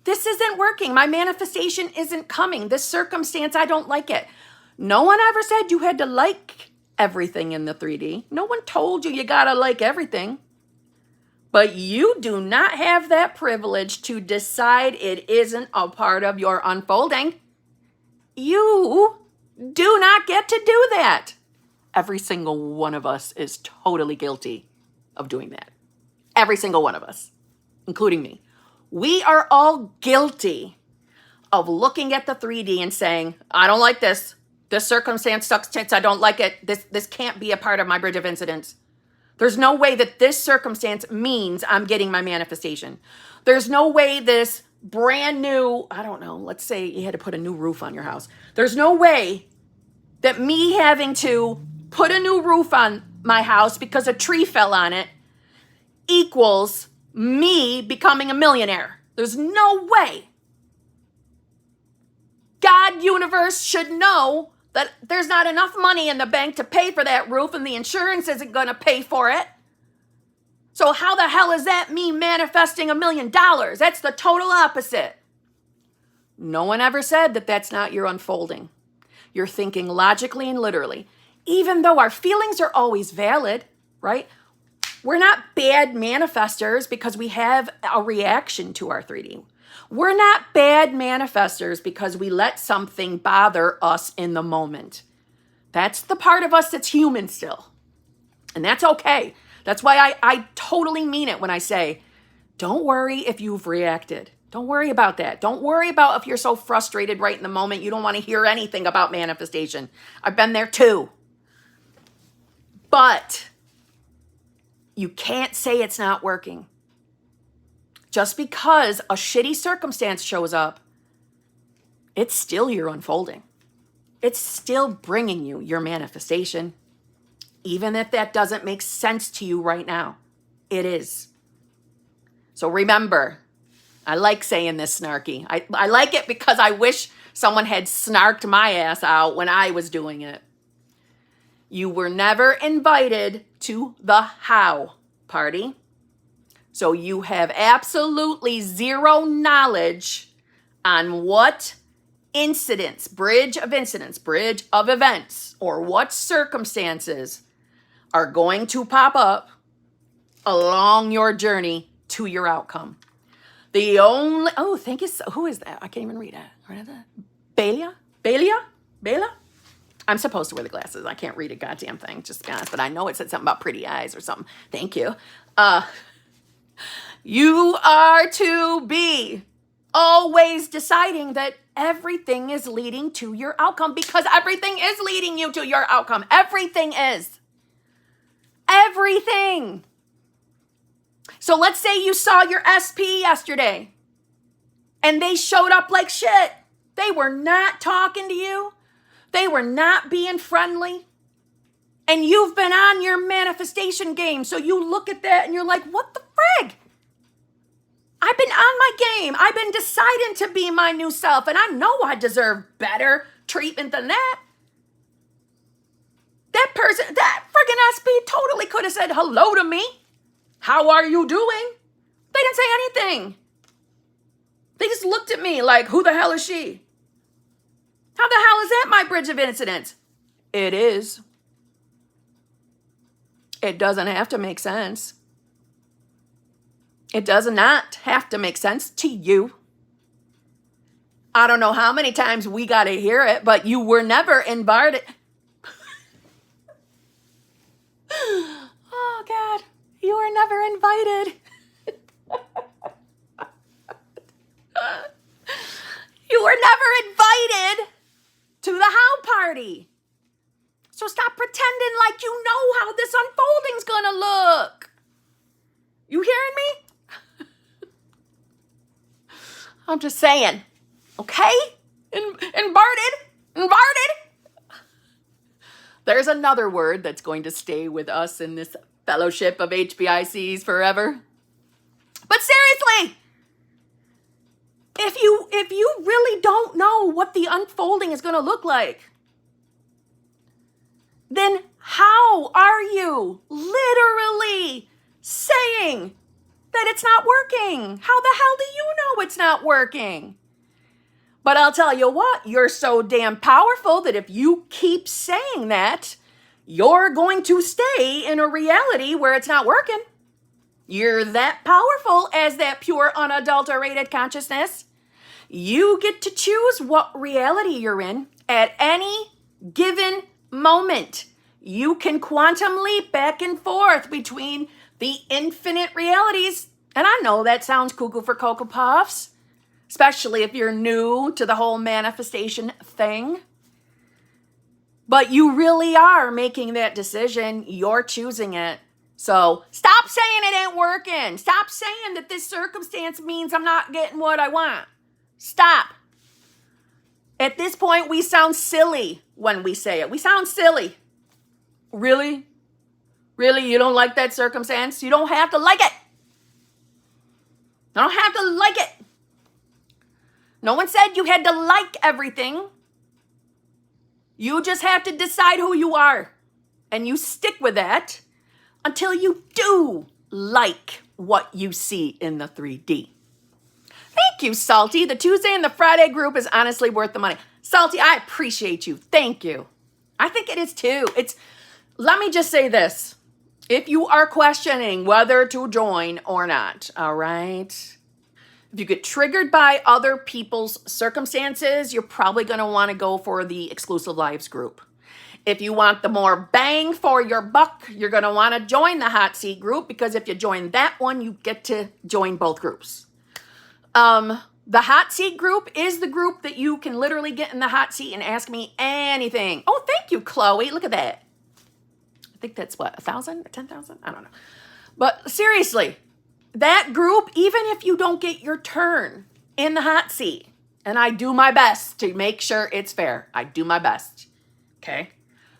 this isn't working, my manifestation isn't coming, this circumstance, I don't like it? No one ever said you had to like everything in the 3D. No one told you gotta like everything. But you do not have that privilege to decide it isn't a part of your unfolding. You do not get to do that. Every single one of us is totally guilty of doing that. Every single one of us, including me. We are all guilty of looking at the 3D and saying, I don't like this. This circumstance sucks tits. I don't like it. This can't be a part of my bridge of incidents. There's no way that this circumstance means I'm getting my manifestation. There's no way this brand new, I don't know, let's say you had to put a new roof on your house. There's no way that me having to put a new roof on my house because a tree fell on it equals me becoming a millionaire. There's no way. God, universe should know that there's not enough money in the bank to pay for that roof and the insurance isn't going to pay for it. So how the hell is that me manifesting $1 million? That's the total opposite. No one ever said that that's not your unfolding. You're thinking logically and literally. Even though our feelings are always valid, right? We're not bad manifestors because we have a reaction to our 3D. We're not bad manifestors because we let something bother us in the moment. That's the part of us that's human still. And that's okay. That's why I totally mean it when I say, don't worry if you've reacted. Don't worry about that. Don't worry about if you're so frustrated right in the moment you don't want to hear anything about manifestation. I've been there too. But you can't say it's not working. Just because a shitty circumstance shows up, it's still your unfolding. It's still bringing you your manifestation. Even if that doesn't make sense to you right now, it is. So remember, I like saying this snarky. I like it because I wish someone had snarked my ass out when I was doing it. You were never invited to the how party. So you have absolutely zero knowledge on what incidents, bridge of events, or what circumstances are going to pop up along your journey to your outcome. Thank you. Who is that? I can't even read it. Bela? I'm supposed to wear the glasses. I can't read a goddamn thing, just to be honest, but I know it said something about pretty eyes or something. Thank you. You are to be always deciding that everything is leading to your outcome, because everything is leading you to your outcome. Everything is. Everything. So let's say you saw your SP yesterday and they showed up like shit. They were not talking to you. They were not being friendly. And you've been on your manifestation game. So you look at that and you're like, what the frig? I've been on my game. I've been deciding to be my new self. And I know I deserve better treatment than that. That person, that friggin' SP totally could have said hello to me. How are you doing? They didn't say anything. They just looked at me like, who the hell is she? How the hell is that my bridge of incidents? It is. It doesn't have to make sense. It does not have to make sense to you. I don't know how many times we got to hear it, but you were never invited. Oh, God. You were never invited. You were never invited to the how party. So stop pretending like you know how this unfolding's gonna look. You hearing me? I'm just saying, okay? Inverted. There's another word that's going to stay with us in this fellowship of HBICs forever. But seriously, if you really don't know what the unfolding is going to look like, then how are you literally saying that it's not working? How the hell do you know it's not working? But I'll tell you what, you're so damn powerful that if you keep saying that, you're going to stay in a reality where it's not working. You're that powerful as that pure, unadulterated consciousness. You get to choose what reality you're in at any given moment. You can quantum leap back and forth between the infinite realities. And I know that sounds cuckoo for Cocoa Puffs, especially if you're new to the whole manifestation thing. But you really are making that decision. You're choosing it. So stop saying it ain't working. Stop saying that this circumstance means I'm not getting what I want. Stop. At this point, we sound silly when we say it. We sound silly. Really? Really? You don't like that circumstance? You don't have to like it. You don't have to like it. No one said you had to like everything. You just have to decide who you are. And you stick with that until you do like what you see in the 3D. Thank you, Salty. The Tuesday and the Friday group is honestly worth the money. Salty, I appreciate you. Thank you. I think it is too. Let me just say this. If you are questioning whether to join or not, all right? If you get triggered by other people's circumstances, you're probably going to want to go for the exclusive lives group. If you want the more bang for your buck, you're going to want to join the hot seat group, because if you join that one, you get to join both groups. The hot seat group is the group that you can literally get in the hot seat and ask me anything. Oh, thank you, Chloe. Look at that. I think that's what, 1,000 or 10,000? I don't know. But seriously, that group, even if you don't get your turn in the hot seat, and I do my best to make sure it's fair. I do my best. Okay?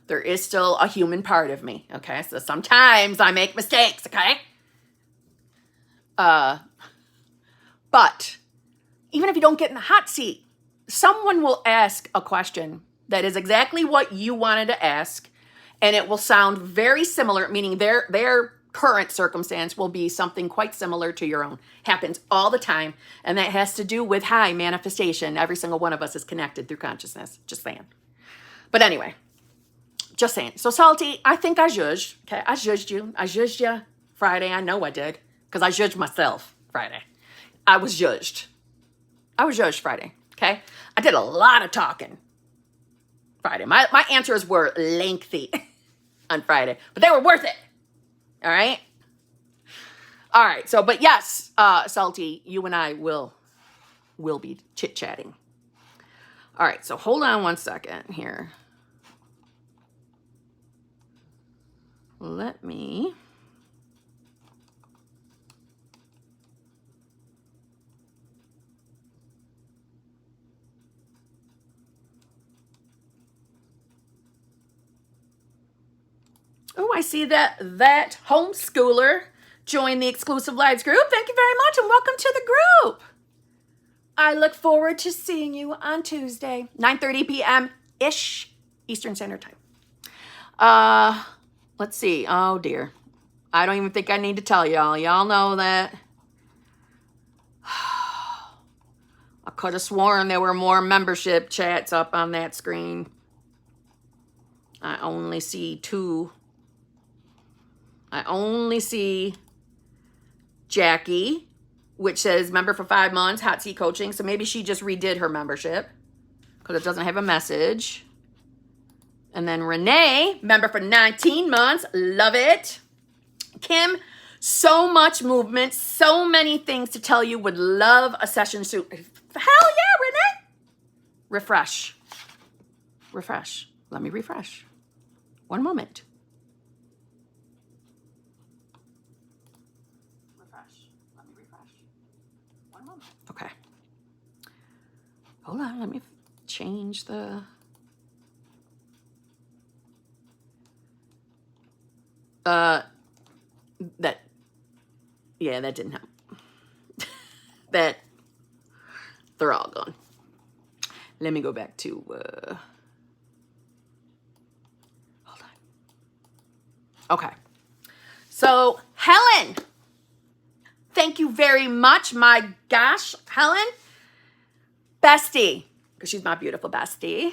There is still a human part of me. Okay? So sometimes I make mistakes. Okay? But even if you don't get in the hot seat, someone will ask a question that is exactly what you wanted to ask, and it will sound very similar, meaning their current circumstance will be something quite similar to your own. Happens all the time, and that has to do with high manifestation. Every single one of us is connected through consciousness. Just saying. But anyway, just saying. So Salty, I think I judged. Okay, I judged you. I judged you Friday. I know I did, because I judged myself Friday. I was judged. I was judged Friday. Okay, I did a lot of talking Friday. My answers were lengthy on Friday, but they were worth it. All right. All right. So, but yes, Salty, you and I will be chit-chatting. All right. So hold on one second here. Let me. Oh, I see that homeschooler joined the exclusive lives group. Thank you very much, and welcome to the group. I look forward to seeing you on Tuesday, 9:30 p.m.-ish Eastern Standard Time. Let's see. Oh, dear. I don't even think I need to tell y'all. Y'all know that. I could have sworn there were more membership chats up on that screen. I only see 2. I only see Jackie, which says member for 5 months, hot seat coaching. So maybe she just redid her membership because it doesn't have a message. And then Renee, member for 19 months. Love it. Kim, so much movement, so many things to tell you. Would love a session soon. Hell yeah, Renee. Refresh. Refresh. Let me refresh. One moment. Okay. Hold on, let me change the... that didn't help. They're all gone. Let me go back to, hold on. Okay. So, Helen, thank you very much. My gosh, Helen, bestie, because she's my beautiful bestie.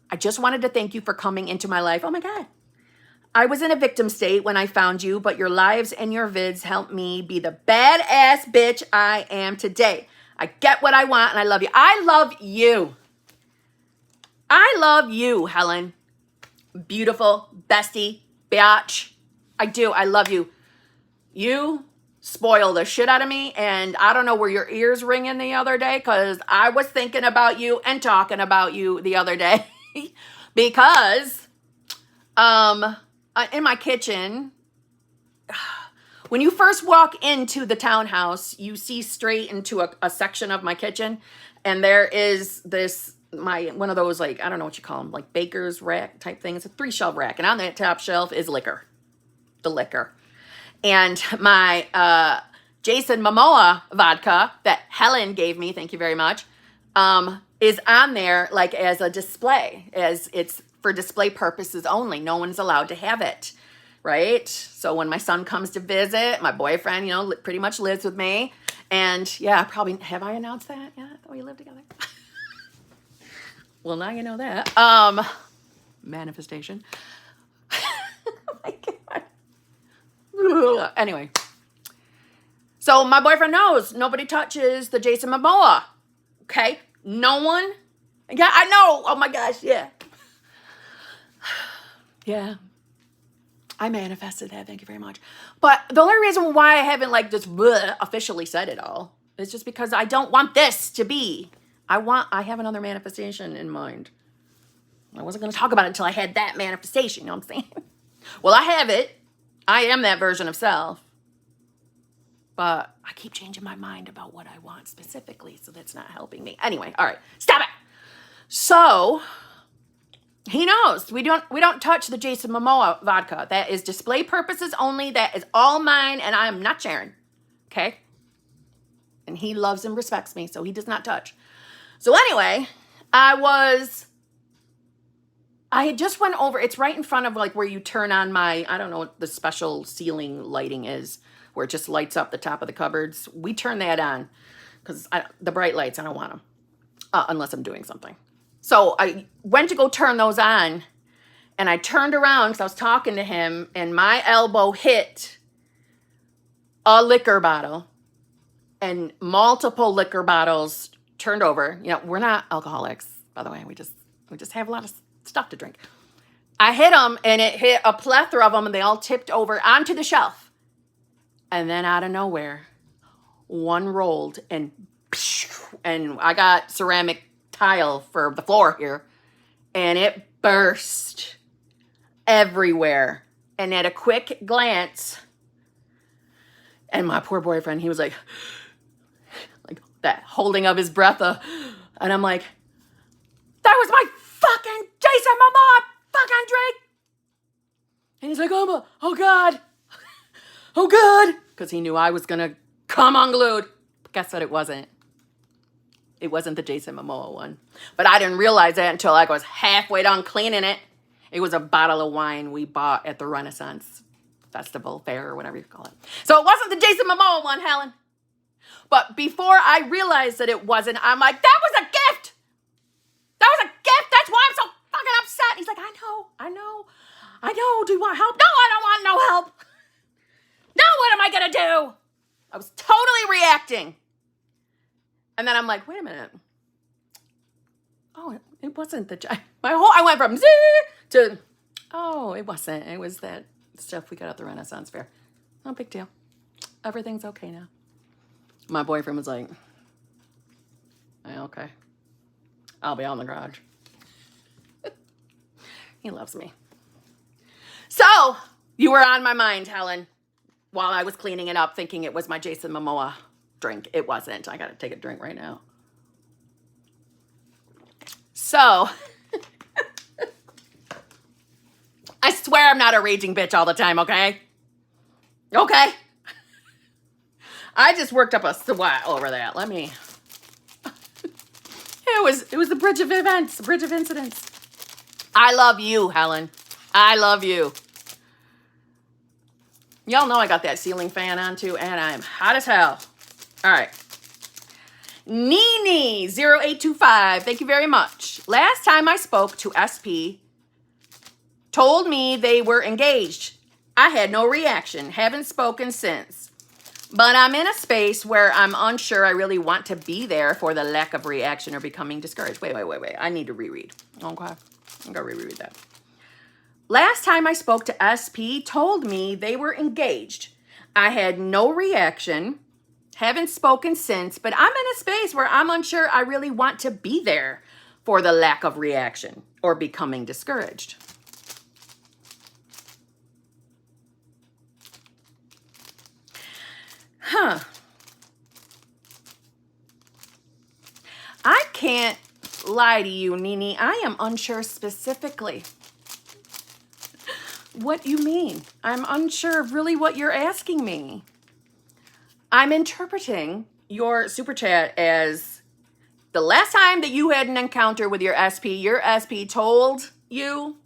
I just wanted to thank you for coming into my life. Oh my God. I was in a victim state when I found you, but your lives and your vids helped me be the badass bitch I am today. I get what I want and I love you. I love you. I love you, Helen. Beautiful bestie, biatch. I do. I love you. You spoil the shit out of me, and I don't know, were your ears ringing the other day? Because I was thinking about you and talking about you the other day. Because in my kitchen, when you first walk into the townhouse, you see straight into a section of my kitchen, and there is this, one of those, like, I don't know what you call them, like baker's rack type thing. It's a 3-shelf rack, and on that top shelf is liquor, the liquor. And my Jason Momoa vodka that Helen gave me, thank you very much, is on there like as a display, as it's for display purposes only. No one's allowed to have it, right? So when my son comes to visit, my boyfriend, pretty much lives with me. And yeah, probably, have I announced that? Yeah, that we live together. Well, now you know that. Manifestation. Oh my God. Anyway, So my boyfriend knows nobody touches the Jason Momoa. Okay? No one. Yeah, I know. Oh my gosh, yeah. Yeah. I manifested that. Thank you very much. But the only reason why I haven't like just officially said it all is just because I don't want this to be. I have another manifestation in mind. I wasn't going to talk about it until I had that manifestation. You know what I'm saying? Well, I have it. I am that version of self. But I keep changing my mind about what I want specifically, so that's not helping me. Anyway, all right. Stop it. So he knows we don't touch the Jason Momoa vodka. That is display purposes only. That is all mine, and I am not sharing. Okay? And he loves and respects me, so he does not touch. So anyway, I had just went over, it's right in front of like where you turn on my, I don't know what the special ceiling lighting is, where it just lights up the top of the cupboards. We turn that on because the bright lights, I don't want them unless I'm doing something. So I went to go turn those on, and I turned around because I was talking to him, and my elbow hit a liquor bottle, and multiple liquor bottles turned over. You know, we're not alcoholics, by the way. We just have a lot of stuff to drink. I hit them, and it hit a plethora of them, and they all tipped over onto the shelf. And then out of nowhere, one rolled, and I got ceramic tile for the floor here, and it burst everywhere. And at a quick glance, and my poor boyfriend, he was like that, holding of his breath, and I'm like, that was my fucking Jason Momoa fucking drink. And he's like, oh God, oh God, because he knew I was gonna come unglued. But guess what? It wasn't. It wasn't the Jason Momoa one. But I didn't realize that until I was halfway done cleaning it. It was a bottle of wine we bought at the Renaissance Festival, fair, or whatever you call it. So it wasn't the Jason Momoa one, Helen. But before I realized that it wasn't, I'm like, that was a gift. That was a gift. That's why I'm so fucking upset. And he's like, I know. Do you want help? No, I don't want no help. Now what am I going to do? I was totally reacting. And then I'm like, wait a minute. Oh, it wasn't the... I went from to... Oh, it wasn't. It was that stuff we got at the Renaissance Fair. No big deal. Everything's okay now. My boyfriend was like, okay. I'll be out in the garage. He loves me. So, you were on my mind, Helen, while I was cleaning it up, thinking it was my Jason Momoa drink. It wasn't. I gotta take a drink right now. So, I swear I'm not a raging bitch all the time, okay? Okay? I just worked up a sweat over that. Let me... It was the bridge of events, the bridge of incidents. I love you, Helen. I love you. Y'all know I got that ceiling fan on too, and I'm hot as hell. All right. Nini0825, thank you very much. Last time I spoke to SP, told me they were engaged. I had no reaction. Haven't spoken since. But I'm in a space where I'm unsure I really want to be there for the lack of reaction or becoming discouraged. Wait. I need to reread. Okay. I'm going to reread that. Last time I spoke to SP, told me they were engaged. I had no reaction. Haven't spoken since, but I'm in a space where I'm unsure I really want to be there for the lack of reaction or becoming discouraged. I can't lie to you, Nini. I am unsure specifically. What you mean? I'm unsure of really what you're asking me. I'm interpreting your super chat as the last time that you had an encounter with your SP told you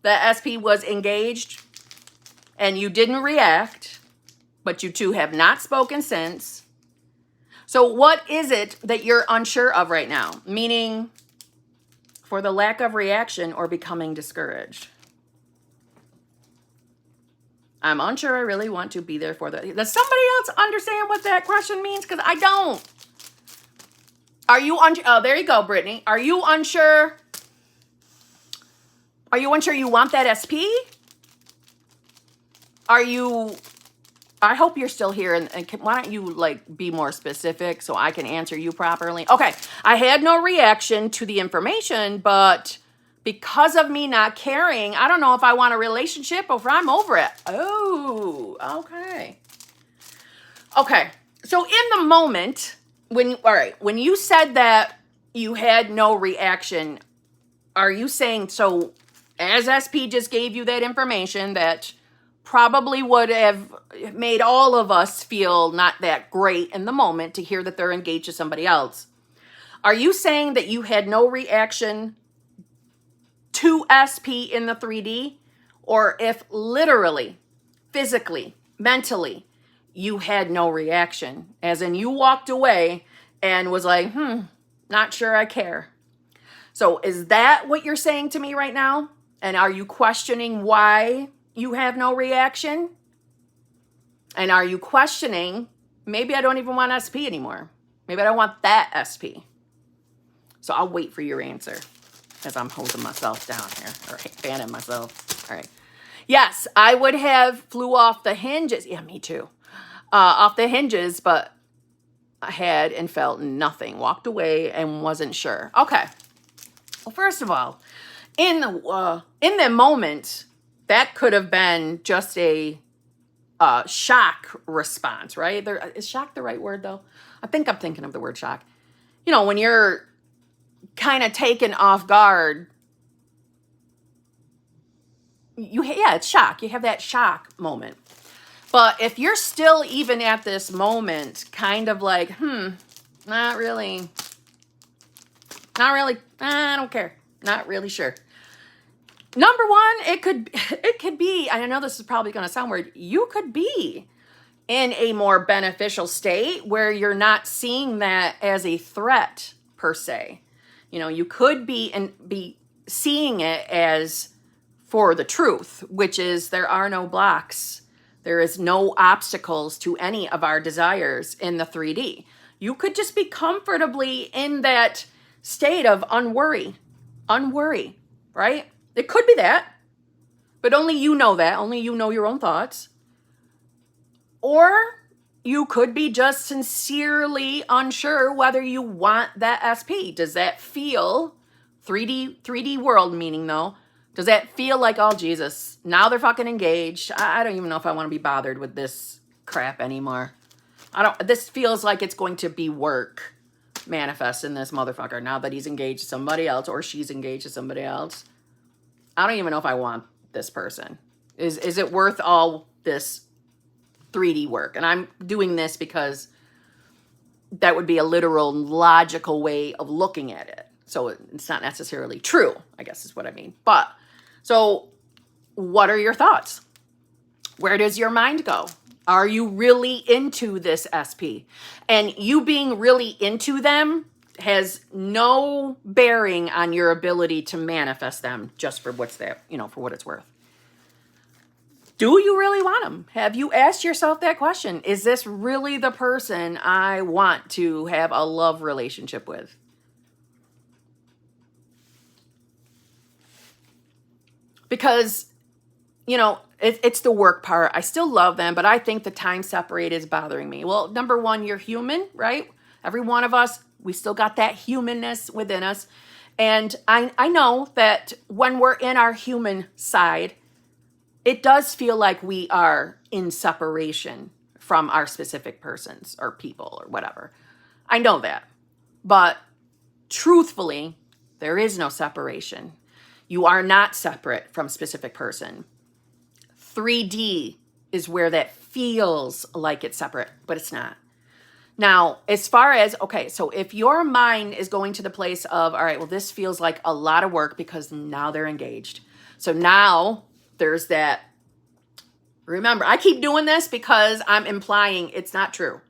that SP was engaged and you didn't react, but you two have not spoken since. So what is it that you're unsure of right now? Meaning for the lack of reaction or becoming discouraged? I'm unsure I really want to be there for the... Does somebody else understand what that question means? Because I don't. Are you unsure? Oh, there you go, Brittany. Are you unsure? Are you unsure you want that SP? Are you... I hope you're still here, and why don't you, like, be more specific so I can answer you properly? Okay, I had no reaction to the information, but because of me not caring, I don't know if I want a relationship or if I'm over it. Oh, okay. Okay, so in the moment, when you said that you had no reaction, are you saying, so as SP just gave you that information that probably would have made all of us feel not that great in the moment to hear that they're engaged to somebody else. Are you saying that you had no reaction to SP in the 3D? Or if literally, physically, mentally, you had no reaction, as in you walked away and was like, not sure I care. So is that what you're saying to me right now? And are you questioning why you have no reaction? And are you questioning, maybe I don't even want SP anymore. Maybe I don't want that SP. So I'll wait for your answer as I'm holding myself down here. All right, fanning myself. All right. Yes, I would have flew off the hinges. Yeah, me too. Off the hinges, but I had and felt nothing. Walked away and wasn't sure. Okay. Well, first of all, in the moment, that could have been just a shock response, right? Is shock the right word, though? I think I'm thinking of the word shock. You know, when you're kind of taken off guard, it's shock. You have that shock moment. But if you're still even at this moment, kind of like, not really, I don't care, not really sure. Number one, it could be, I know this is probably going to sound weird, you could be in a more beneficial state where you're not seeing that as a threat per se. You know, you could be seeing it as for the truth, which is there are no blocks. There is no obstacles to any of our desires in the 3D. You could just be comfortably in that state of unworry, right? It could be that, but only you know that. Only you know your own thoughts. Or you could be just sincerely unsure whether you want that SP. Does that feel 3D world meaning though? Does that feel like, oh Jesus, now they're fucking engaged? I don't even know if I want to be bothered with this crap anymore. This feels like it's going to be work manifest in this motherfucker now that he's engaged to somebody else or she's engaged to somebody else. I don't even know if I want this person. Is it worth all this 3D work? And I'm doing this because that would be a literal, logical way of looking at it. So it's not necessarily true, I guess is what I mean. But, so what are your thoughts? Where does your mind go? Are you really into this SP? And you being really into them has no bearing on your ability to manifest them just for what's there, for what it's worth. Do you really want them? Have you asked yourself that question? Is this really the person I want to have a love relationship with? Because, it's the work part. I still love them, but I think the time separate is bothering me. Well, number one, you're human, right? Every one of us, we still got that humanness within us. And I know that when we're in our human side, it does feel like we are in separation from our specific persons or people or whatever. I know that. But truthfully, there is no separation. You are not separate from a specific person. 3D is where that feels like it's separate, but it's not. Now, as far as, okay, so if your mind is going to the place of, all right, well, this feels like a lot of work because now they're engaged. So now there's that. Remember, I keep doing this because I'm implying it's not true.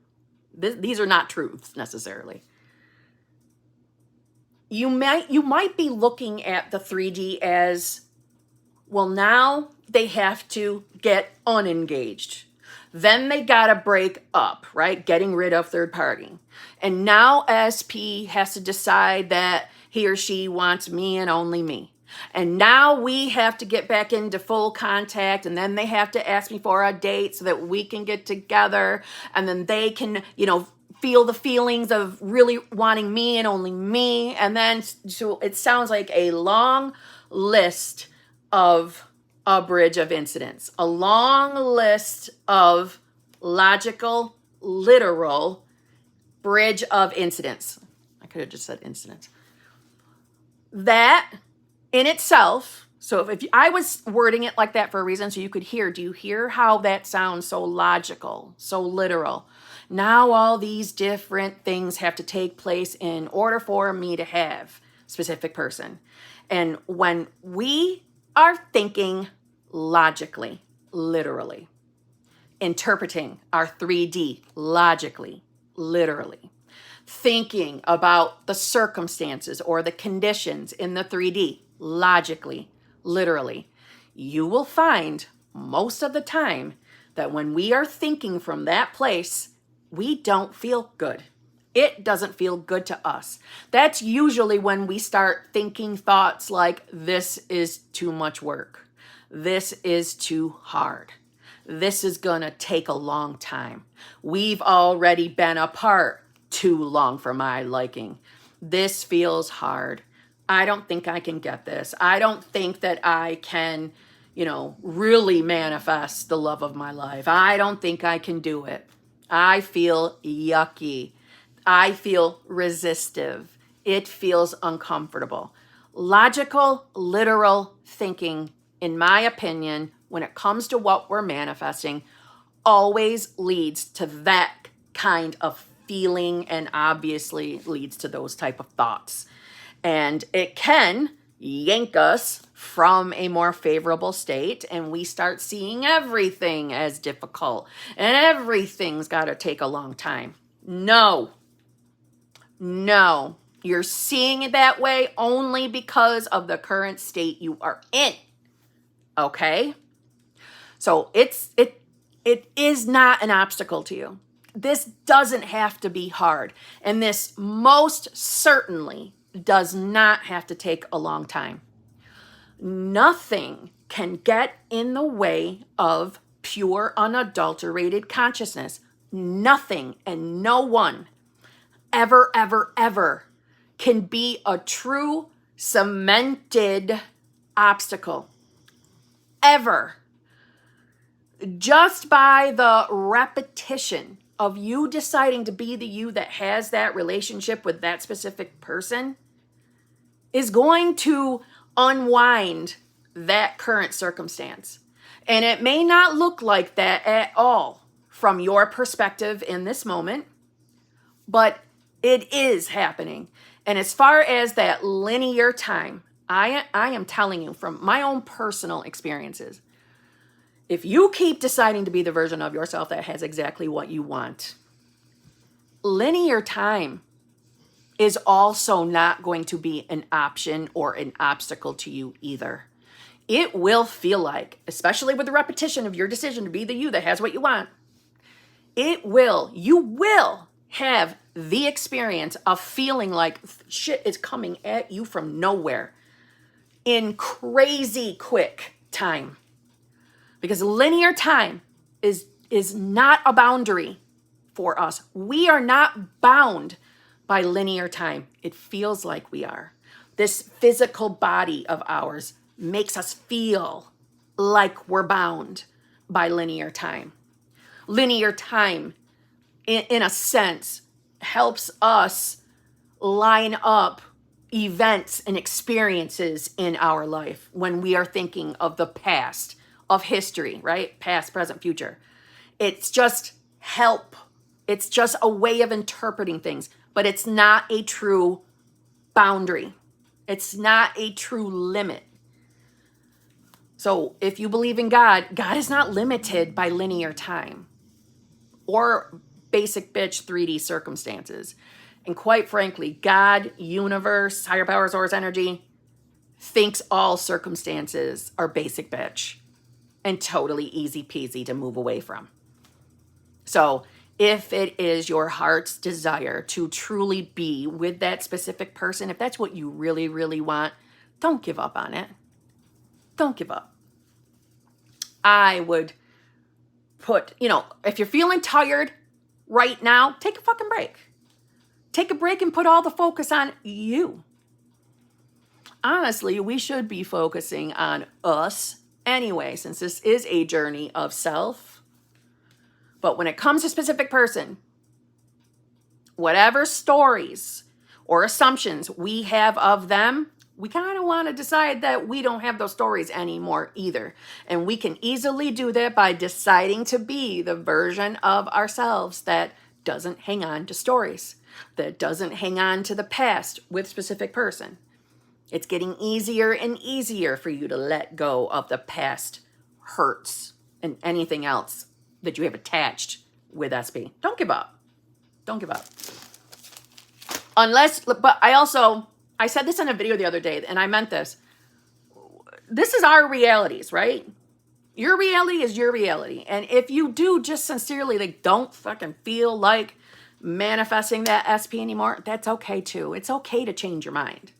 These are not truths necessarily. You might be looking at the 3D as, well, now they have to get unengaged. Then they gotta break up, right? Getting rid of third party. And now SP has to decide that he or she wants me and only me. And now we have to get back into full contact, and then they have to ask me for a date so that we can get together, and then they can, feel the feelings of really wanting me and only me. And then so it sounds like a long list of a bridge of incidents, a long list of logical, literal bridge of incidents. I could have just said incidents. That in itself, so if I was wording it like that for a reason, so you could hear, do you hear how that sounds so logical, so literal? Now all these different things have to take place in order for me to have a specific person. And when we are thinking logically, literally, interpreting our 3D logically, literally, thinking about the circumstances or the conditions in the 3D logically, literally, you will find most of the time that when we are thinking from that place, we don't feel good. It doesn't feel good to us. That's usually when we start thinking thoughts like, this is too much work. This is too hard. This is gonna take a long time. We've already been apart too long for my liking. This feels hard. I don't think I can get this. I don't think that I can, really manifest the love of my life. I don't think I can do it. I feel yucky. I feel resistive. It feels uncomfortable. Logical, literal thinking, in my opinion, when it comes to what we're manifesting, always leads to that kind of feeling and obviously leads to those type of thoughts. And it can yank us from a more favorable state, and we start seeing everything as difficult and everything's got to take a long time. No, you're seeing it that way only because of the current state you are in. Okay? So it is not an obstacle to you. This doesn't have to be hard, and this most certainly does not have to take a long time. Nothing can get in the way of pure, unadulterated consciousness. Nothing and no one ever, ever, ever can be a true cemented obstacle. Ever. Just by the repetition of you deciding to be the you that has that relationship with that specific person is going to unwind that current circumstance. And it may not look like that at all from your perspective in this moment, but it is happening. And as far as that linear time, I am telling you from my own personal experiences, if you keep deciding to be the version of yourself that has exactly what you want, linear time is also not going to be an option or an obstacle to you either. It will feel like, especially with the repetition of your decision to be the you that has what you want, you will have the experience of feeling like shit is coming at you from nowhere in crazy quick time. Because linear time is not a boundary for us. We are not bound by linear time. It feels like we are. This physical body of ours makes us feel like we're bound by linear time. Linear time, in a sense, helps us line up events and experiences in our life when we are thinking of the past, of history, right? Past, present, future. It's just help. It's just a way of interpreting things, but it's not a true boundary. It's not a true limit. So if you believe in God, God is not limited by linear time or basic bitch 3D circumstances. And quite frankly, God, universe, higher power, source energy, thinks all circumstances are basic bitch. and totally easy peasy to move away from. So if it is your heart's desire to truly be with that specific person, if that's what you really, really want, don't give up on it. Don't give up. I would put, if you're feeling tired right now, take a fucking break. Take a break and put all the focus on you. Honestly, we should be focusing on us anyway, since this is a journey of self. But when it comes to a specific person, whatever stories or assumptions we have of them, we kind of want to decide that we don't have those stories anymore either. And we can easily do that by deciding to be the version of ourselves that doesn't hang on to stories, that doesn't hang on to the past with a specific person. It's getting easier and easier for you to let go of the past hurts and anything else that you have attached with SP. Don't give up. Don't give up. But I said this in a video the other day, and I meant this. This is our realities, right? Your reality is your reality. And if you do just sincerely, don't fucking feel like manifesting that SP anymore, that's okay too. It's okay to change your mind.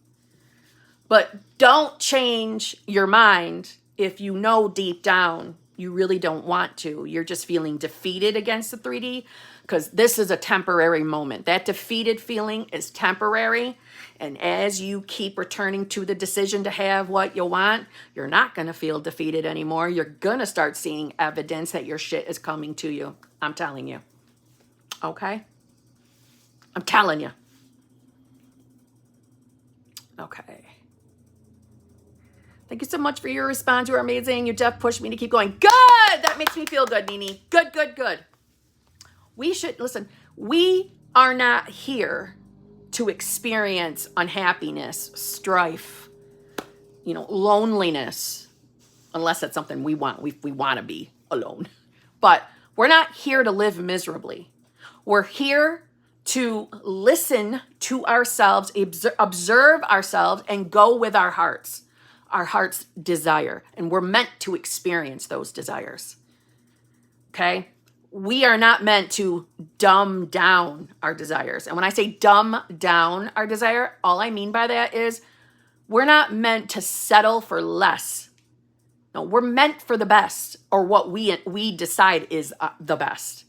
But don't change your mind if you know deep down you really don't want to. You're just feeling defeated against the 3D, because this is a temporary moment. That defeated feeling is temporary. And as you keep returning to the decision to have what you want, you're not going to feel defeated anymore. You're going to start seeing evidence that your shit is coming to you. I'm telling you. Okay? I'm telling you. Okay. Thank you so much for your response. You are amazing. You just pushed me to keep going. Good! That makes me feel good, Nini. Good, good, good. We are not here to experience unhappiness, strife, loneliness, unless that's something we want. We want to be alone. But we're not here to live miserably. We're here to listen to ourselves, observe ourselves, and go with our heart's desire. And we're meant to experience those desires. Okay? We are not meant to dumb down our desires. And when I say dumb down our desire, all I mean by that is we're not meant to settle for less. No, we're meant for the best, or what we decide is the best.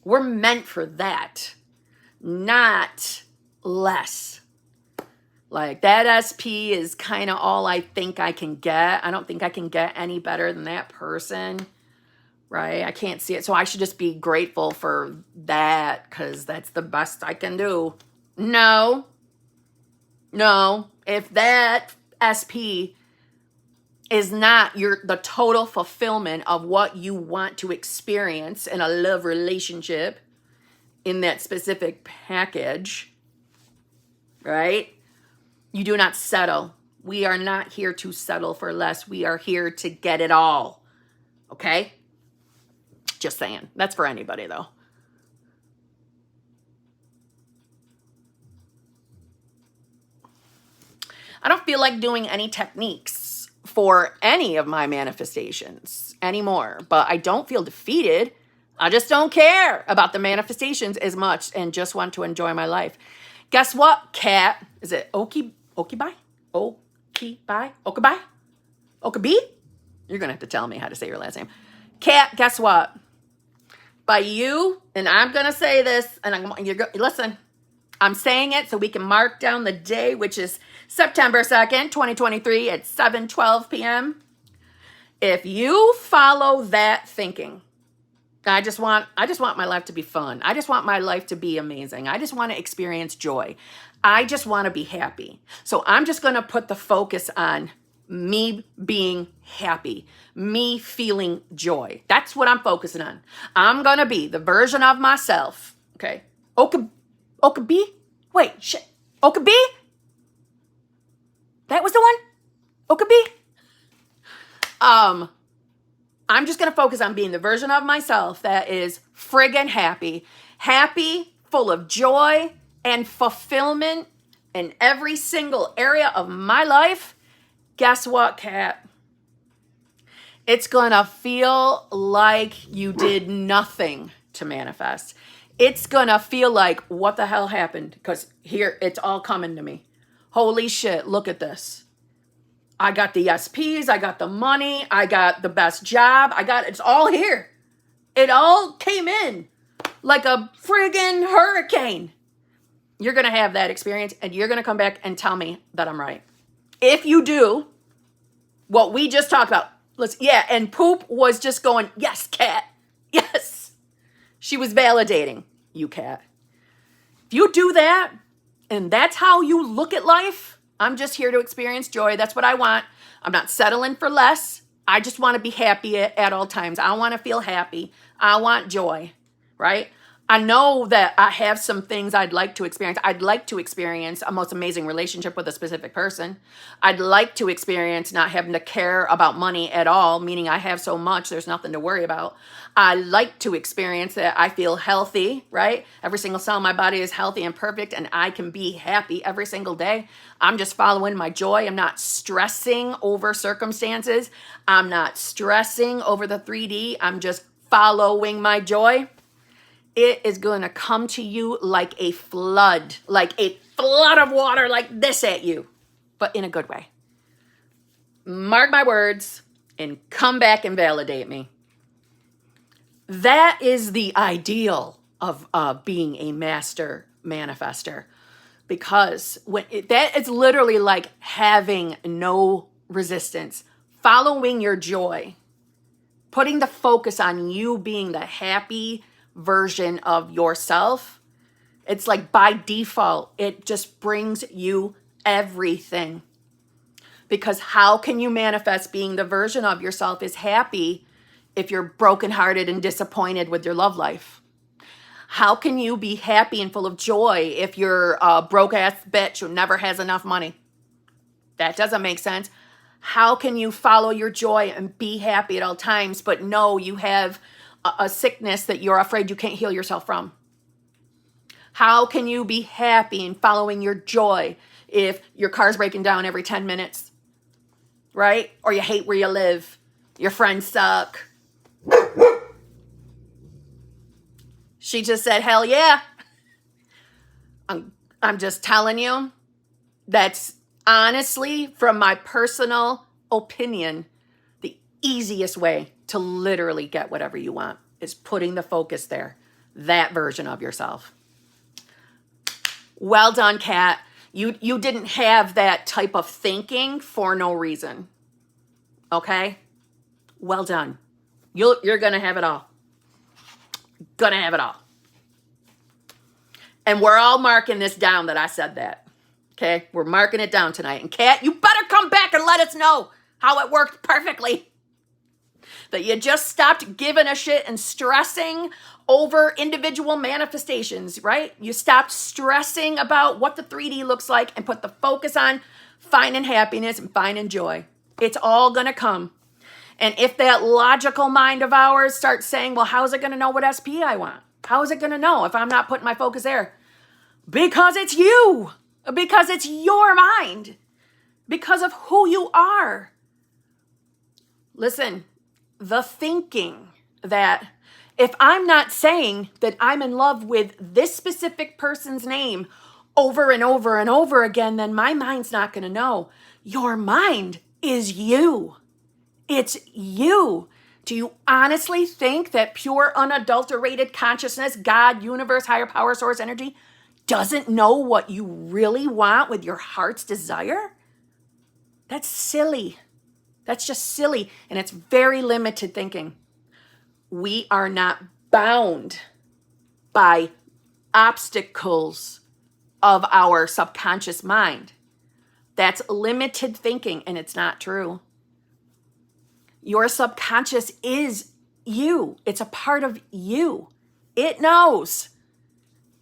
We're meant for that, not less. Like, that SP is kind of all I think I can get. I don't think I can get any better than that person, right? I can't see it. So I should just be grateful for that because that's the best I can do. No. If that SP is not the total fulfillment of what you want to experience in a love relationship in that specific package, right? You do not settle. We are not here to settle for less. We are here to get it all. Okay? Just saying. That's for anybody, though. I don't feel like doing any techniques for any of my manifestations anymore, but I don't feel defeated. I just don't care about the manifestations as much and just want to enjoy my life. Guess what, Kat? Is it Okibai? Okabi? You're going to have to tell me how to say your last name. Kat, guess what? By you, and I'm going to say this, and listen, I'm saying it so we can mark down the day, which is September 2nd, 2023 at 7:12 p.m. If you follow that thinking, I just want my life to be fun. I just want my life to be amazing. I just want to experience joy. I just want to be happy. So I'm just going to put the focus on me being happy, me feeling joy. That's what I'm focusing on. I'm going to be the version of myself. Okay. Okabi? Wait, shit. Okabi? That was the one? Okabi? I'm just going to focus on being the version of myself that is friggin' happy. Happy, full of joy and fulfillment in every single area of my life. Guess what, Kat? It's going to feel like you did nothing to manifest. It's going to feel like, what the hell happened? Because here, it's all coming to me. Holy shit, look at this. I got the SPs, I got the money, I got the best job, it's all here. It all came in like a friggin' hurricane. You're going to have that experience, and you're going to come back and tell me that I'm right. If you do what we just talked about, and Poop was just going, yes, Kat, yes. She was validating you, Kat. If you do that, and that's how you look at life, I'm just here to experience joy. That's what I want. I'm not settling for less. I just want to be happy at all times. I want to feel happy. I want joy, right? I know that I have some things I'd like to experience. I'd like to experience a most amazing relationship with a specific person. I'd like to experience not having to care about money at all, meaning I have so much, there's nothing to worry about. I like to experience that I feel healthy, right? Every single cell in my body is healthy and perfect, and I can be happy every single day. I'm just following my joy. I'm not stressing over circumstances. I'm not stressing over the 3D. I'm just following my joy. It is going to come to you like a flood of water like this at you, but in a good way. Mark my words and come back and validate me. That is the ideal of being a master manifester, because that is literally like having no resistance, following your joy, putting the focus on you being the happy version of yourself. It's like by default, it just brings you everything. Because how can you manifest being the version of yourself is happy if you're brokenhearted and disappointed with your love life? How can you be happy and full of joy if you're a broke ass bitch who never has enough money? That doesn't make sense. How can you follow your joy and be happy at all times, but no, you have a sickness that you're afraid you can't heal yourself from? How can you be happy and following your joy if your car's breaking down every 10 minutes, right? Or you hate where you live, your friends suck. She just said, hell yeah. I'm just telling you, that's honestly, from my personal opinion, the easiest way to literally get whatever you want is putting the focus there, that version of yourself. Well done, Kat. You didn't have that type of thinking for no reason. Okay? Well done. You're going to have it all. Gonna have it all. And we're all marking this down that I said that. Okay? We're marking it down tonight. And Kat, you better come back and let us know how it worked perfectly. That you just stopped giving a shit and stressing over individual manifestations, right? You stopped stressing about what the 3D looks like and put the focus on finding happiness and finding joy. It's all going to come. And if that logical mind of ours starts saying, well, how is it going to know what SP I want? How is it going to know if I'm not putting my focus there? Because it's you. Because it's your mind. Because of who you are. Listen, the thinking that if I'm not saying that I'm in love with this specific person's name over and over and over again, then my mind's not going to know. Your mind is you. It's you. Do you honestly think that pure, unadulterated consciousness, God, universe, higher power, source, energy, doesn't know what you really want with your heart's desire? That's silly. That's just silly. And it's very limited thinking. We are not bound by obstacles of our subconscious mind. That's limited thinking, and it's not true. Your subconscious is you. It's a part of you. It knows.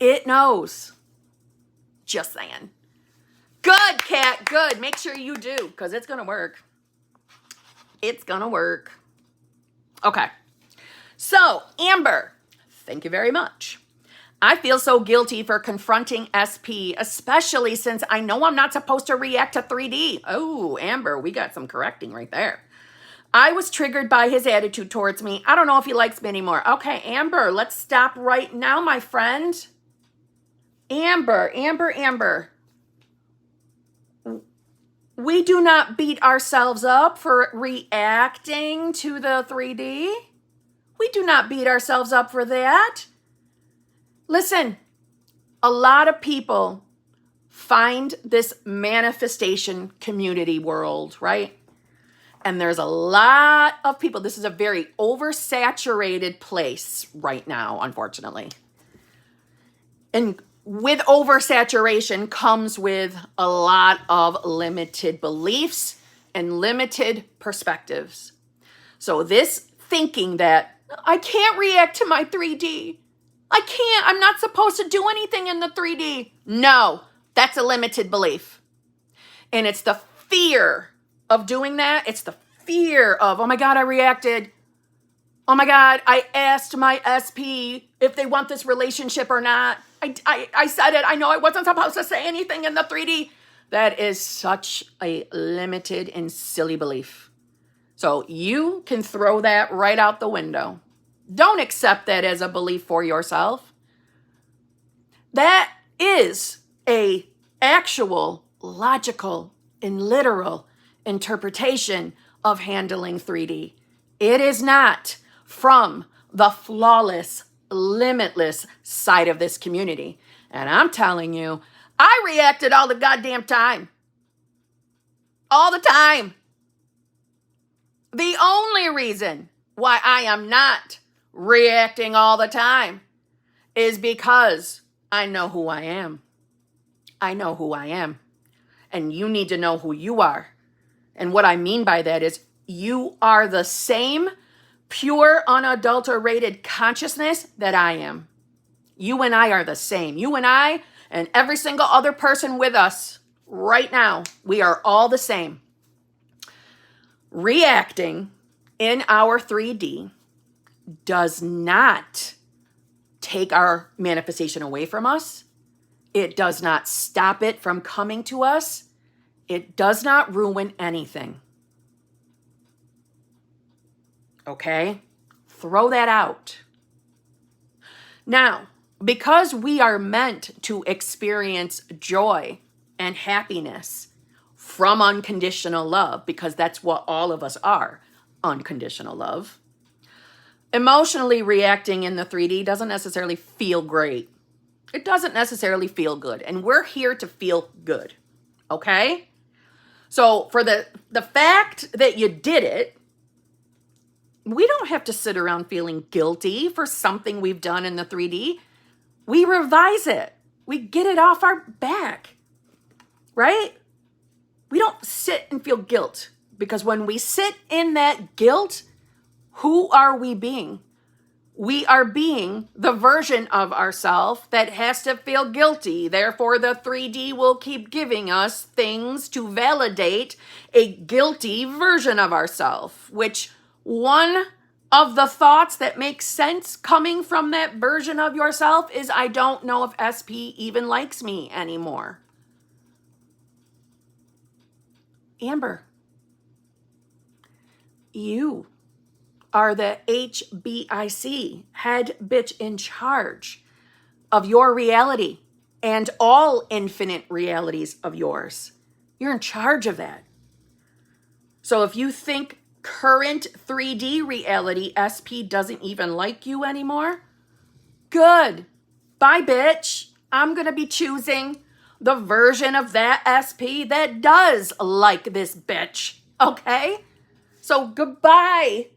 It knows. Just saying. Good, Kat. Good. Make sure you do, because it's going to work. It's going to work. Okay. So, Amber, thank you very much. I feel so guilty for confronting SP, especially since I know I'm not supposed to react to 3D. Oh, Amber, we got some correcting right there. I was triggered by his attitude towards me. I don't know if he likes me anymore. Okay, Amber, let's stop right now, my friend. Amber. We do not beat ourselves up for reacting to the 3D. We do not beat ourselves up for that. Listen, a lot of people find this manifestation community world, right? And there's a lot of people. This is a very oversaturated place right now, unfortunately. And with oversaturation comes with a lot of limited beliefs and limited perspectives. So this thinking that I can't react to my 3D. I'm not supposed to do anything in the 3D. No, that's a limited belief. And it's the fear of doing that. It's the fear of, oh my God, I reacted. Oh my God, I asked my SP if they want this relationship or not. I said it. I know I wasn't supposed to say anything in the 3D. That is such a limited and silly belief. So you can throw that right out the window. Don't accept that as a belief for yourself. That is a actual, logical, and literal interpretation of handling 3D. It is not from the flawless, limitless side of this community. And I'm telling you, I reacted all the goddamn time. All the time. The only reason why I am not reacting all the time is because I know who I am. I know who I am. And you need to know who you are. And what I mean by that is you are the same pure, unadulterated consciousness that I am. You and I are the same. You and I and every single other person with us right now, we are all the same. Reacting in our 3D does not take our manifestation away from us. It does not stop it from coming to us. It does not ruin anything. Okay? Throw that out. Now, because we are meant to experience joy and happiness from unconditional love, because that's what all of us are, unconditional love, emotionally reacting in the 3D doesn't necessarily feel great. It doesn't necessarily feel good. And we're here to feel good. Okay? So for the fact that you did it, we don't have to sit around feeling guilty for something we've done in the 3D. We revise it. We get it off our back. Right? We don't sit and feel guilt, because when we sit in that guilt, who are we being? We are being the version of ourselves that has to feel guilty. Therefore, the 3D will keep giving us things to validate a guilty version of ourselves, which one of the thoughts that makes sense coming from that version of yourself is, I don't know if SP even likes me anymore. Amber, you are the HBIC, head bitch in charge of your reality and all infinite realities of yours. You're in charge of that. So if you think current 3D reality SP doesn't even like you anymore, good. Bye, bitch. I'm going to be choosing the version of that SP that does like this bitch. Okay? So goodbye,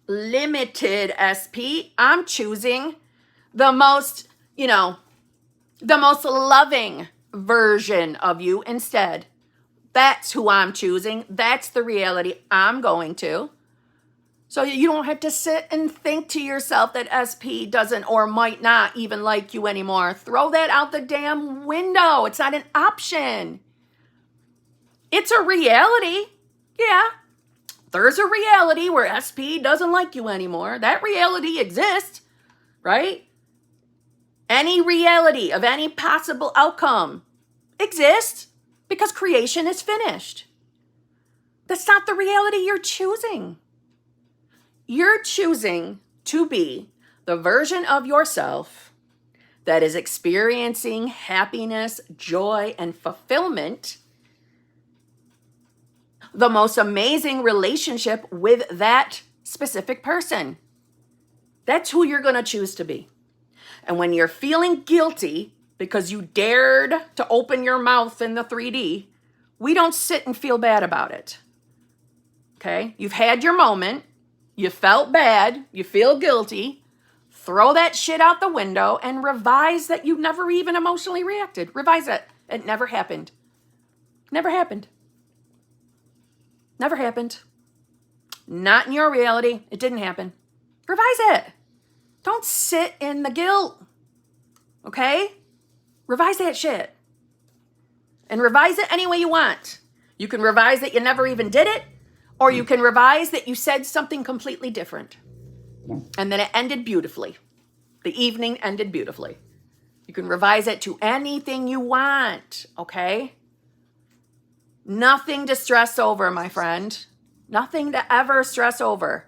limited SP. I'm choosing the most, the most loving version of you instead. That's who I'm choosing. That's the reality I'm going to. So you don't have to sit and think to yourself that SP doesn't or might not even like you anymore. Throw that out the damn window. It's not an option. It's a reality. Yeah. There's a reality where SP doesn't like you anymore. That reality exists, right? Any reality of any possible outcome exists because creation is finished. That's not the reality you're choosing. You're choosing to be the version of yourself that is experiencing happiness, joy, and fulfillment, the most amazing relationship with that specific person. That's who you're going to choose to be. And when you're feeling guilty because you dared to open your mouth in the 3D, we don't sit and feel bad about it. Okay? You've had your moment. You felt bad. You feel guilty. Throw that shit out the window and revise that you never even emotionally reacted. Revise it. It never happened. Never happened. Never happened. Not in your reality. It didn't happen. Revise it. Don't sit in the guilt. Okay? Revise that shit. And revise it any way you want. You can revise that you never even did it, or you can revise that you said something completely different. And then it ended beautifully. The evening ended beautifully. You can revise it to anything you want, okay? Nothing to stress over, my friend. Nothing to ever stress over.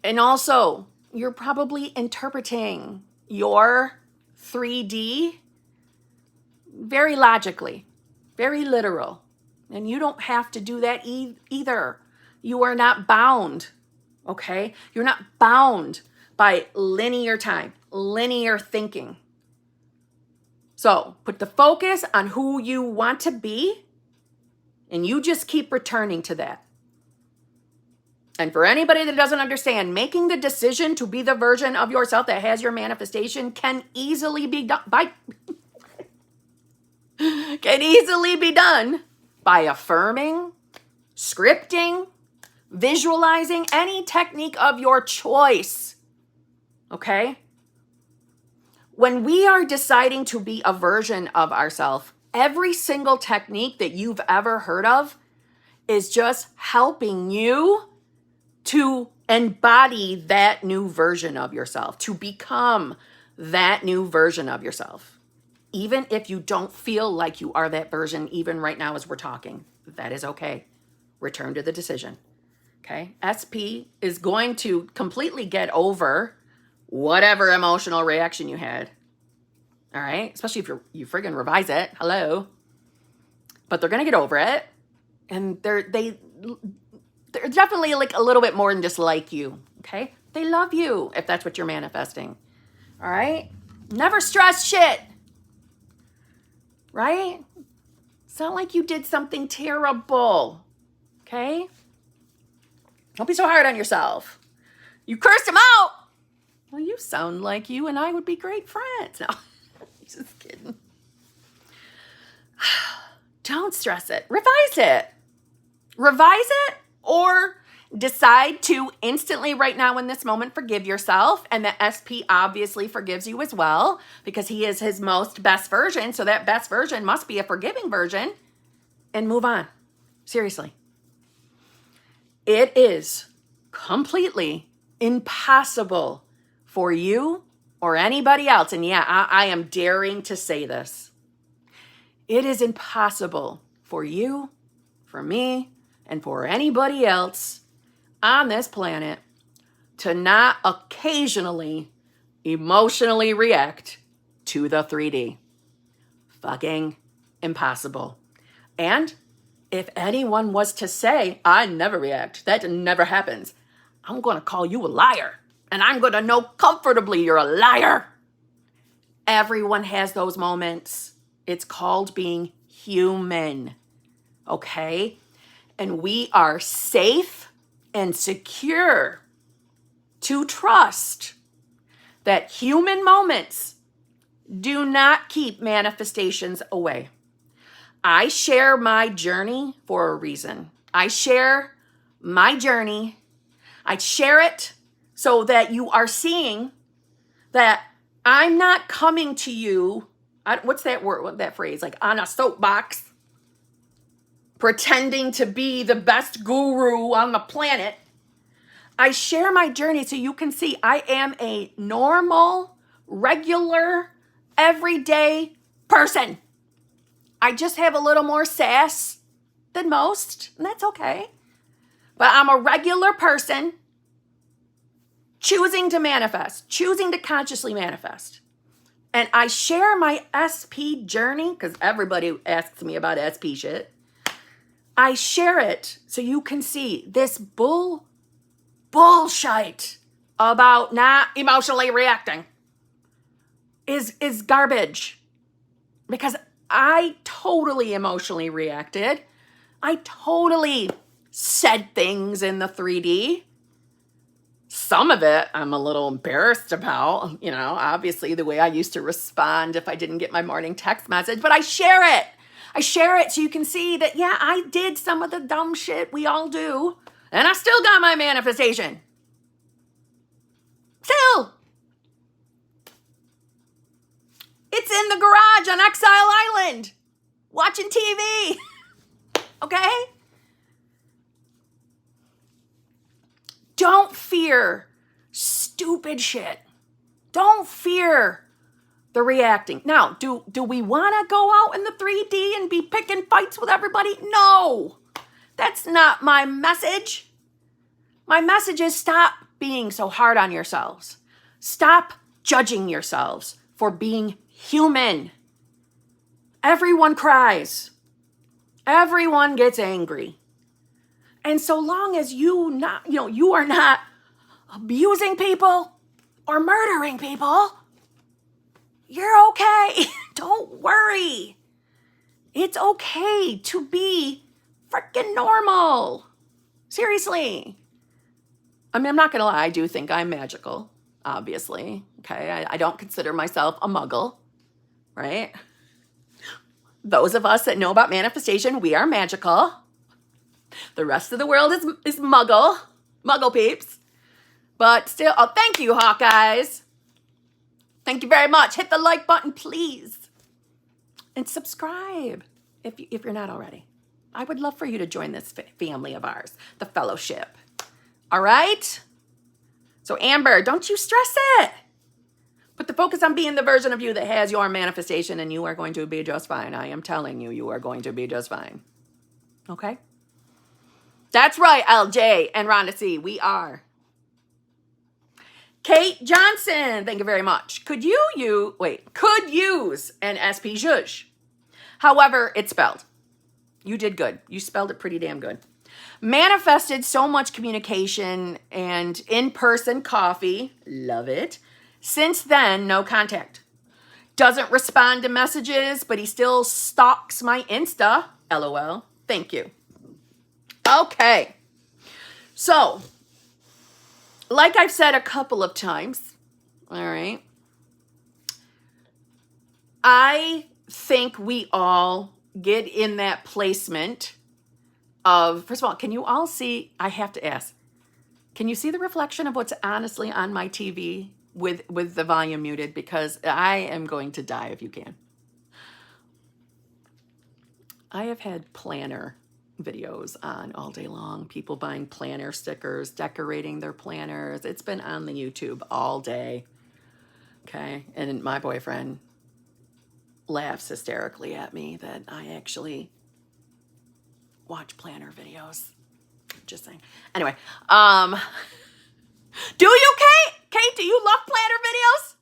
And also, you're probably interpreting your 3D very logically, very literal. And you don't have to do that either. You are not bound, okay? You're not bound by linear time, linear thinking. So put the focus on who you want to be, and you just keep returning to that. And for anybody that doesn't understand, making the decision to be the version of yourself that has your manifestation can easily be done by affirming, scripting, visualizing, any technique of your choice. Okay? When we are deciding to be a version of ourselves, every single technique that you've ever heard of is just helping you to embody that new version of yourself, to become that new version of yourself. Even if you don't feel like you are that version, even right now as we're talking, that is okay. Return to the decision. Okay? SP is going to completely get over whatever emotional reaction you had. All right? Especially if you friggin' revise it. Hello. But they're going to get over it. And they're definitely like a little bit more than just like you. Okay? They love you if that's what you're manifesting. All right? Never stress shit. Right? It's not like you did something terrible. Okay? Don't be so hard on yourself. You cursed him out. Well, you sound like you and I would be great friends. No, just kidding. Don't stress it. Revise it. Revise it or decide to instantly right now in this moment forgive yourself, and the SP obviously forgives you as well because he is his most best version, so that best version must be a forgiving version, and move on. Seriously. It is completely impossible for you or anybody else, and yeah, I am daring to say this. It is impossible for you, for me, and for anybody else on this planet to not occasionally emotionally react to the 3D. Fucking impossible. And if anyone was to say, I never react, that never happens, I'm going to call you a liar. And I'm going to know comfortably you're a liar. Everyone has those moments. It's called being human. Okay? And we are safe and secure to trust that human moments do not keep manifestations away. I share my journey for a reason. I share my journey. I share it so that you are seeing that I'm not coming to you, what's that word, that phrase, like on a soapbox, pretending to be the best guru on the planet. I share my journey so you can see I am a normal, regular, everyday person. I just have a little more sass than most, and that's okay. But I'm a regular person choosing to manifest, choosing to consciously manifest. And I share my SP journey because everybody asks me about SP shit. I share it so you can see this bullshit about not emotionally reacting is garbage. Because I totally emotionally reacted. I totally said things in the 3D. Some of it I'm a little embarrassed about, obviously the way I used to respond if I didn't get my morning text message, but I share it. I share it so you can see that, yeah, I did some of the dumb shit we all do, and I still got my manifestation. Still. It's in the garage on Exile Island, watching TV. Okay? Don't fear stupid shit. Don't fear the reacting. Now, do we want to go out in the 3D and be picking fights with everybody? No. That's not my message. My message is stop being so hard on yourselves. Stop judging yourselves for being human. Everyone cries. Everyone gets angry. And so long as you are not abusing people or murdering people, you're okay. Don't worry. It's okay to be freaking normal. Seriously. I mean, I'm not going to lie. I do think I'm magical, obviously. Okay. I don't consider myself a muggle, right? Those of us that know about manifestation, we are magical. The rest of the world is muggle peeps. But still, oh, thank you, Hawkeyes. Thank you very much. Hit the like button, please. And subscribe if you're not already. I would love for you to join this family of ours, the fellowship. All right? So Amber, don't you stress it. Put the focus on being the version of you that has your manifestation, and you are going to be just fine. I am telling you, you are going to be just fine. Okay? That's right, LJ and Rhonda C. We are. Kate Johnson, thank you very much. Could use an SP zhuzh. However, it's spelled. You did good. You spelled it pretty damn good. Manifested so much communication and in-person coffee. Love it. Since then, no contact. Doesn't respond to messages, but he still stalks my Insta. LOL. Thank you. Okay. So, like I've said a couple of times, all right, I think we all get in that placement of, first of all, can you all see, I have to ask, can you see the reflection of what's honestly on my TV with the volume muted? Because I am going to die if you can. I have had planner videos on all day long. People buying planner stickers, decorating their planners. It's been on the YouTube all day. Okay. And my boyfriend laughs hysterically at me that I actually watch planner videos. Just saying. Anyway, do you, Kate? Kate, do you love planner videos?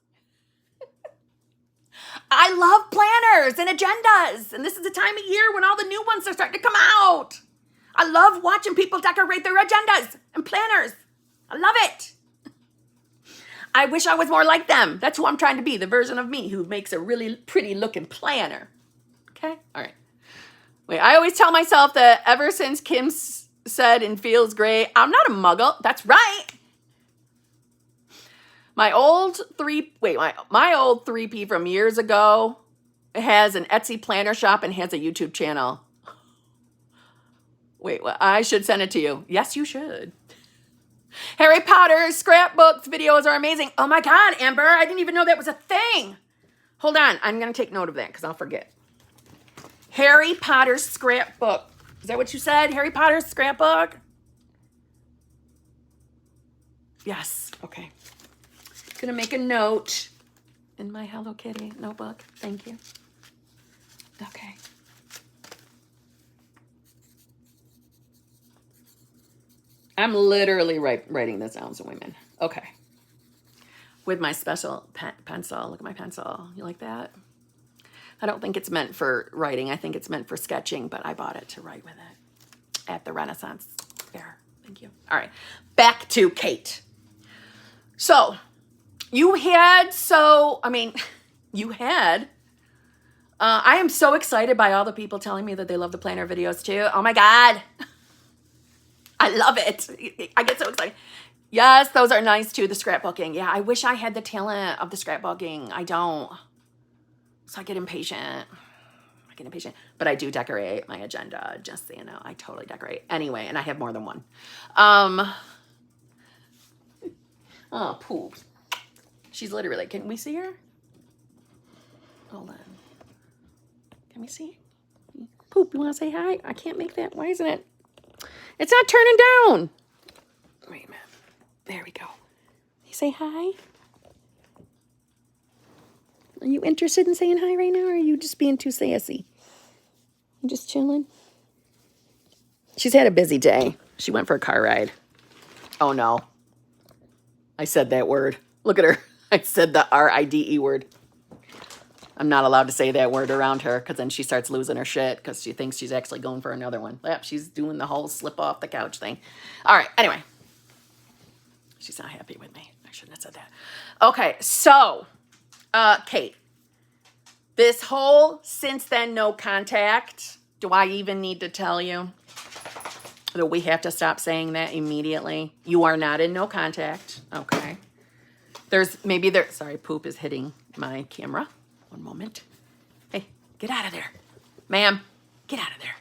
I love planners and agendas. And this is the time of year when all the new ones are starting to come out. I love watching people decorate their agendas and planners. I love it. I wish I was more like them. That's who I'm trying to be, the version of me who makes a really pretty looking planner. Okay? All right. Wait, I always tell myself that ever since Kim said and feels great, I'm not a muggle. That's right. My old 3P from years ago has an Etsy planner shop and has a YouTube channel. Wait, well, I should send it to you. Yes, you should. Harry Potter scrapbooks videos are amazing. Oh my God, Amber, I didn't even know that was a thing. Hold on, I'm going to take note of that because I'll forget. Harry Potter scrapbook. Is that what you said? Harry Potter scrapbook? Yes, okay. Gonna make a note in my Hello Kitty notebook. Thank you. Okay. I'm literally writing this down, so women. Okay. With my special pencil. Look at my pencil. You like that? I don't think it's meant for writing. I think it's meant for sketching, but I bought it to write with it at the Renaissance Fair. Thank you. All right. Back to Kate. So, you had, I am so excited by all the people telling me that they love the planner videos too. Oh my God. I love it. I get so excited. Yes, those are nice too, the scrapbooking. Yeah, I wish I had the talent of the scrapbooking. I don't. So I get impatient. But I do decorate my agenda, just so you know. I totally decorate. Anyway, and I have more than one. Oh, poop. She's literally, can we see her? Hold on. Can we see? Poop, you want to say hi? I can't make that. Why isn't it? It's not turning down. Wait a minute. There we go. You say hi? Are you interested in saying hi right now, or are you just being too sassy? You just chilling? She's had a busy day. She went for a car ride. Oh, no. I said that word. Look at her. I said the R-I-D-E word. I'm not allowed to say that word around her because then she starts losing her shit because she thinks she's actually going for another one. Yep, she's doing the whole slip off the couch thing. All right, anyway. She's not happy with me. I shouldn't have said that. Okay, so, Kate. This whole since then no contact, do I even need to tell you that we have to stop saying that immediately? You are not in no contact, okay? Sorry, poop is hitting my camera. One moment. Hey, get out of there. Ma'am, get out of there.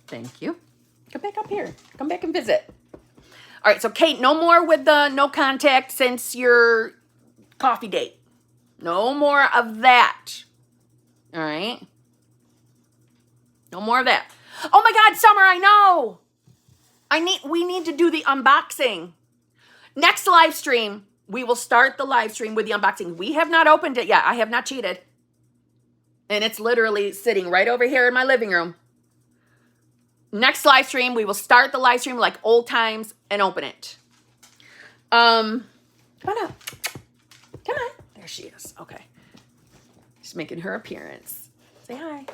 Thank you. Come back up here. Come back and visit. All right, so Kate, no more with the no contact since your coffee date. No more of that. All right? No more of that. Oh my God, Summer, I know. We need to do the unboxing. Next live stream, we will start the live stream with the unboxing. We have not opened it yet. I have not cheated. And it's literally sitting right over here in my living room. Next live stream, we will start the live stream like old times and open it. Come on up. Come on. There she is. Okay. She's making her appearance. Say hi.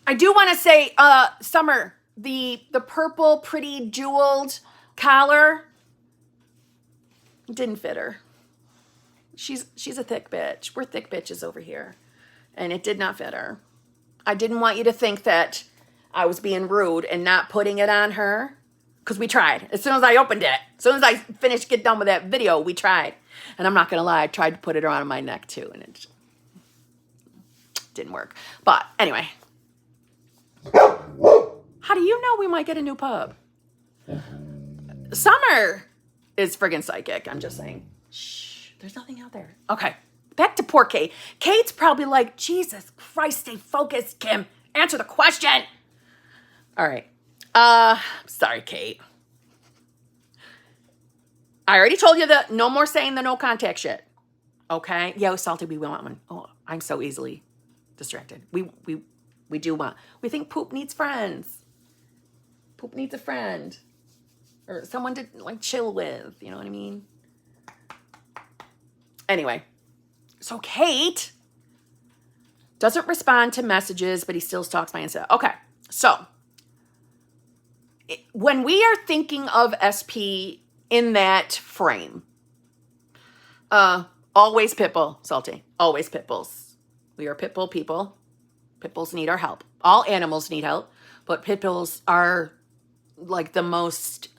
I do want to say, Summer, the purple, pretty jeweled collar didn't fit her. She's a thick bitch. We're thick bitches over here. And it did not fit her. I didn't want you to think that I was being rude and not putting it on her. Because we tried. As soon as I opened it, as soon as I get done with that video, we tried. And I'm not going to lie, I tried to put it around my neck too. And it didn't work. But anyway. How do you know we might get a new pub? Summer is friggin' psychic. I'm just saying. Shh, there's nothing out there. Okay, back to poor Kate. Kate's probably like, Jesus Christ, stay focused, Kim. Answer the question. All right. Sorry, Kate. I already told you that no more saying the no contact shit. Okay? Yo, Salty, we want one. Oh, I'm so easily distracted. We do want. We think Poop needs friends. Poop needs a friend. Or someone to like chill with. You know what I mean? Anyway. So Kate doesn't respond to messages, but he still stalks my Insta. Okay. So when we are thinking of SP in that frame, always pitbull, Salty. Always pitbulls. We are pitbull people. Pitbulls need our help. All animals need help, but pitbulls are like the most,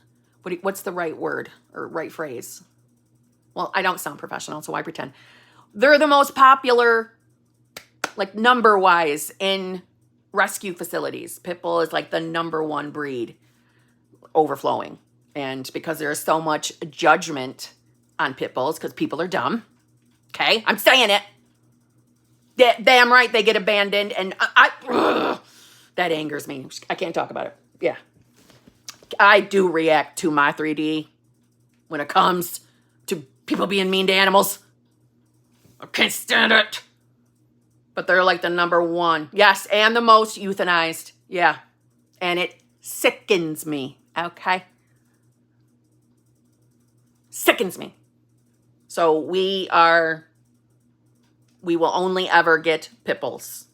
what's the right word or right phrase? Well, I don't sound professional, so why pretend? They're the most popular, like number-wise, in rescue facilities. Pitbull is like the number one breed overflowing. And because there is so much judgment on pitbulls, because people are dumb, okay? I'm saying it. Damn right they get abandoned, and that angers me. I can't talk about it. Yeah. I do react to my 3D when it comes to people being mean to animals. I can't stand it. But they're like the number one. Yes, and the most euthanized. Yeah. And Sickens me, okay? Sickens me. So we will only ever get pit bulls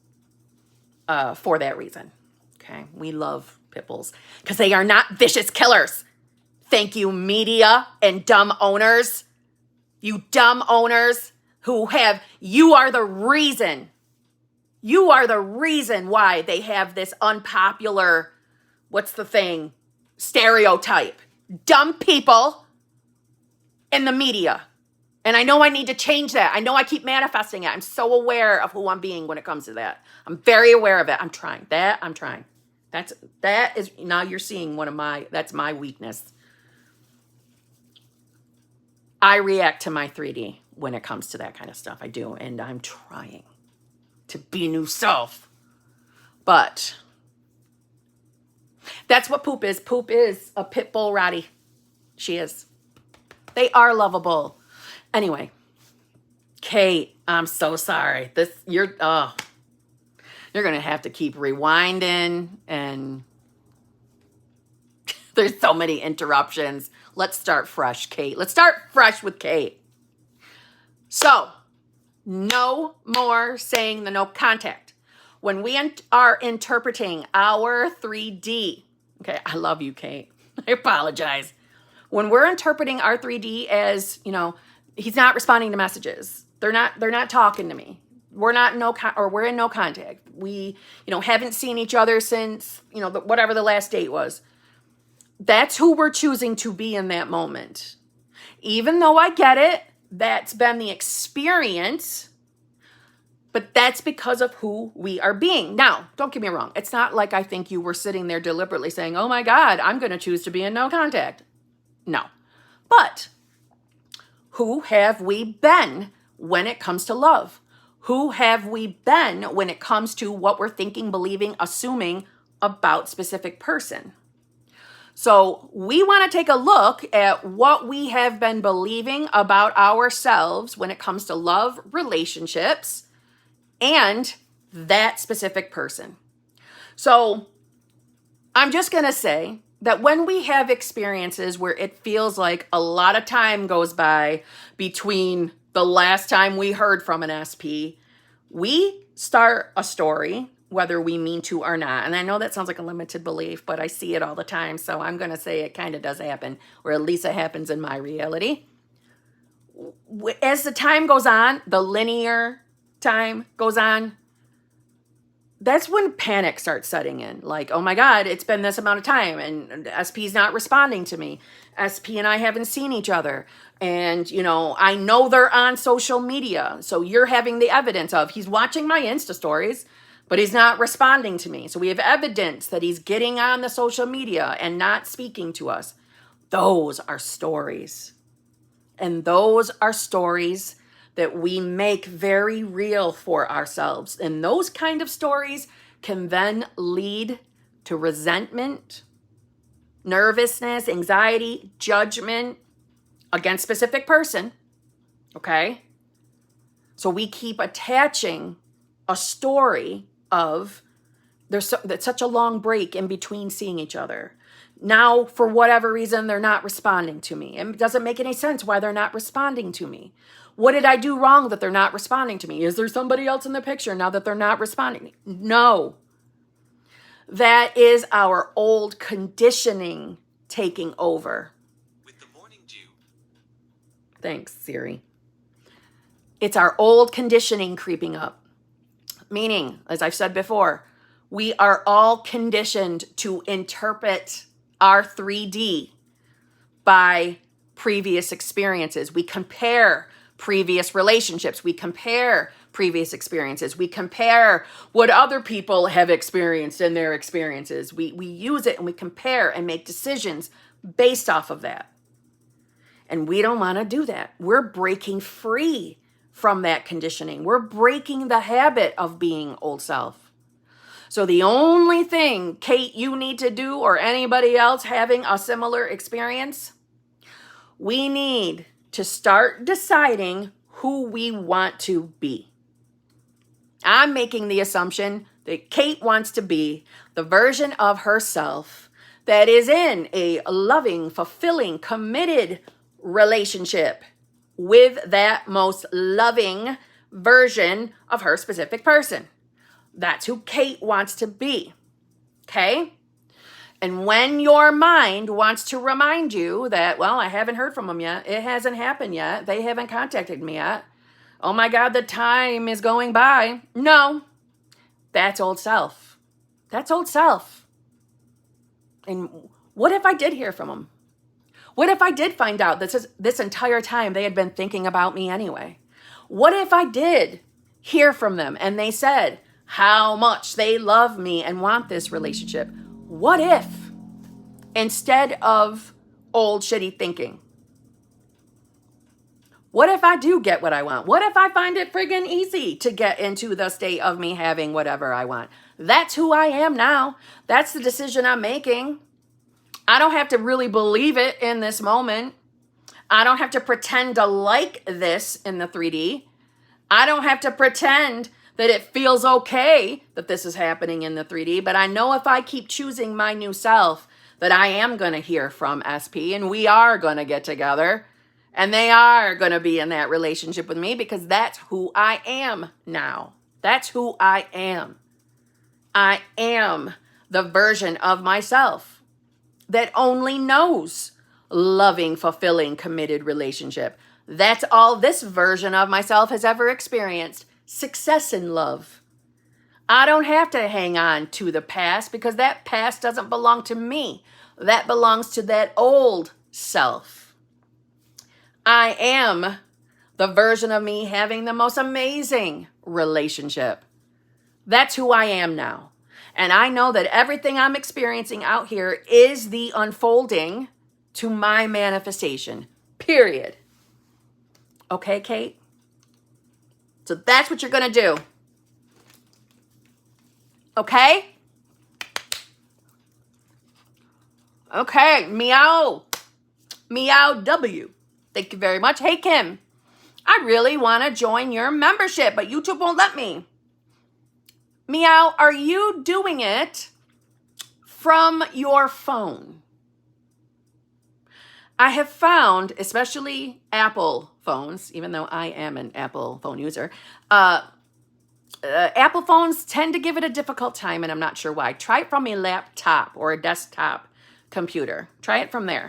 for that reason. Okay, we love pit bulls because they are not vicious killers. Thank you, media and dumb owners. You dumb owners you are the reason. You are the reason why they have this unpopular, stereotype. Dumb people in the media. And I know I need to change that. I know I keep manifesting it. I'm so aware of who I'm being when it comes to that. I'm very aware of it. I'm trying. That is, now you're seeing that's my weakness. I react to my 3D when it comes to that kind of stuff. I do. And I'm trying to be new self. But that's what poop is. Poop is a pit bull ratty. She is. They are lovable. Anyway, Kate, I'm so sorry. You're going to have to keep rewinding, and there's so many interruptions. Let's start fresh, Kate. Let's start fresh with Kate. So, no more saying the no contact. When we are interpreting our 3D, okay, I love you, Kate. I apologize. When we're interpreting our 3D as, he's not responding to messages. They're not talking to me. We're in no contact. We, haven't seen each other since, whatever the last date was. That's who we're choosing to be in that moment. Even though I get it, that's been the experience, but that's because of who we are being. Now, don't get me wrong. It's not like I think you were sitting there deliberately saying, oh my God, I'm going to choose to be in no contact. No. But who have we been when it comes to love? Who have we been when it comes to what we're thinking, believing, assuming about specific person? So we want to take a look at what we have been believing about ourselves when it comes to love, relationships, and that specific person. So I'm just going to say that when we have experiences where it feels like a lot of time goes by between the last time we heard from an SP, we start a story, whether we mean to or not. And I know that sounds like a limited belief, but I see it all the time. So I'm going to say it kind of does happen, or at least it happens in my reality. As the time goes on, the linear time goes on, that's when panic starts setting in. Like, oh my God, it's been this amount of time and SP's not responding to me. SP and I haven't seen each other. And, I know they're on social media. So you're having the evidence of he's watching my Insta stories, but he's not responding to me. So we have evidence that he's getting on the social media and not speaking to us. Those are stories. And those are stories that we make very real for ourselves. And those kind of stories can then lead to resentment, nervousness, anxiety, judgment against a specific person. Okay? So we keep attaching a story of there's such a long break in between seeing each other. Now, for whatever reason, they're not responding to me. It doesn't make any sense why they're not responding to me. What did I do wrong that they're not responding to me? Is there somebody else in the picture now that they're not responding? No. That is our old conditioning taking over. With the morning dew. Thanks, Siri. It's our old conditioning creeping up. Meaning, as I've said before, we are all conditioned to interpret our 3D by previous experiences. We compare previous relationships. We compare previous experiences. We compare what other people have experienced in their experiences. We use it and we compare and make decisions based off of that. And we don't want to do that. We're breaking free from that conditioning. We're breaking the habit of being old self. So the only thing, Kate, you need to do, or anybody else having a similar experience, we need to start deciding who we want to be. I'm making the assumption that Kate wants to be the version of herself that is in a loving, fulfilling, committed relationship with that most loving version of her specific person. That's who Kate wants to be. Okay? And when your mind wants to remind you that, well, I haven't heard from them yet. It hasn't happened yet. They haven't contacted me yet. Oh my God, the time is going by. No, that's old self. That's old self. And what if I did hear from them? What if I did find out this entire time they had been thinking about me anyway? What if I did hear from them and they said how much they love me and want this relationship? What if, instead of old shitty thinking, what if I do get what I want? What if I find it friggin' easy to get into the state of me having whatever I want? That's who I am now. That's the decision I'm making. I don't have to really believe it in this moment. I don't have to pretend to like this in the 3D. I don't have to pretend that it feels okay that this is happening in the 3D. But I know if I keep choosing my new self, that I am going to hear from SP and we are going to get together. And they are going to be in that relationship with me because that's who I am now. That's who I am. I am the version of myself that only knows loving, fulfilling, committed relationship. That's all this version of myself has ever experienced. Success in love. I don't have to hang on to the past because that past doesn't belong to me. That belongs to that old self. I am the version of me having the most amazing relationship. That's who I am now. And I know that everything I'm experiencing out here is the unfolding to my manifestation. Period. Okay, Kate? So that's what you're going to do. Okay? Okay, meow. Meow W. Thank you very much. Hey, Kim, I really want to join your membership, but YouTube won't let me. Meow, are you doing it from your phone? I have found, especially Apple phones, even though I am an Apple phone user, Apple phones tend to give it a difficult time, and I'm not sure why. Try it from a laptop or a desktop computer. Try it from there.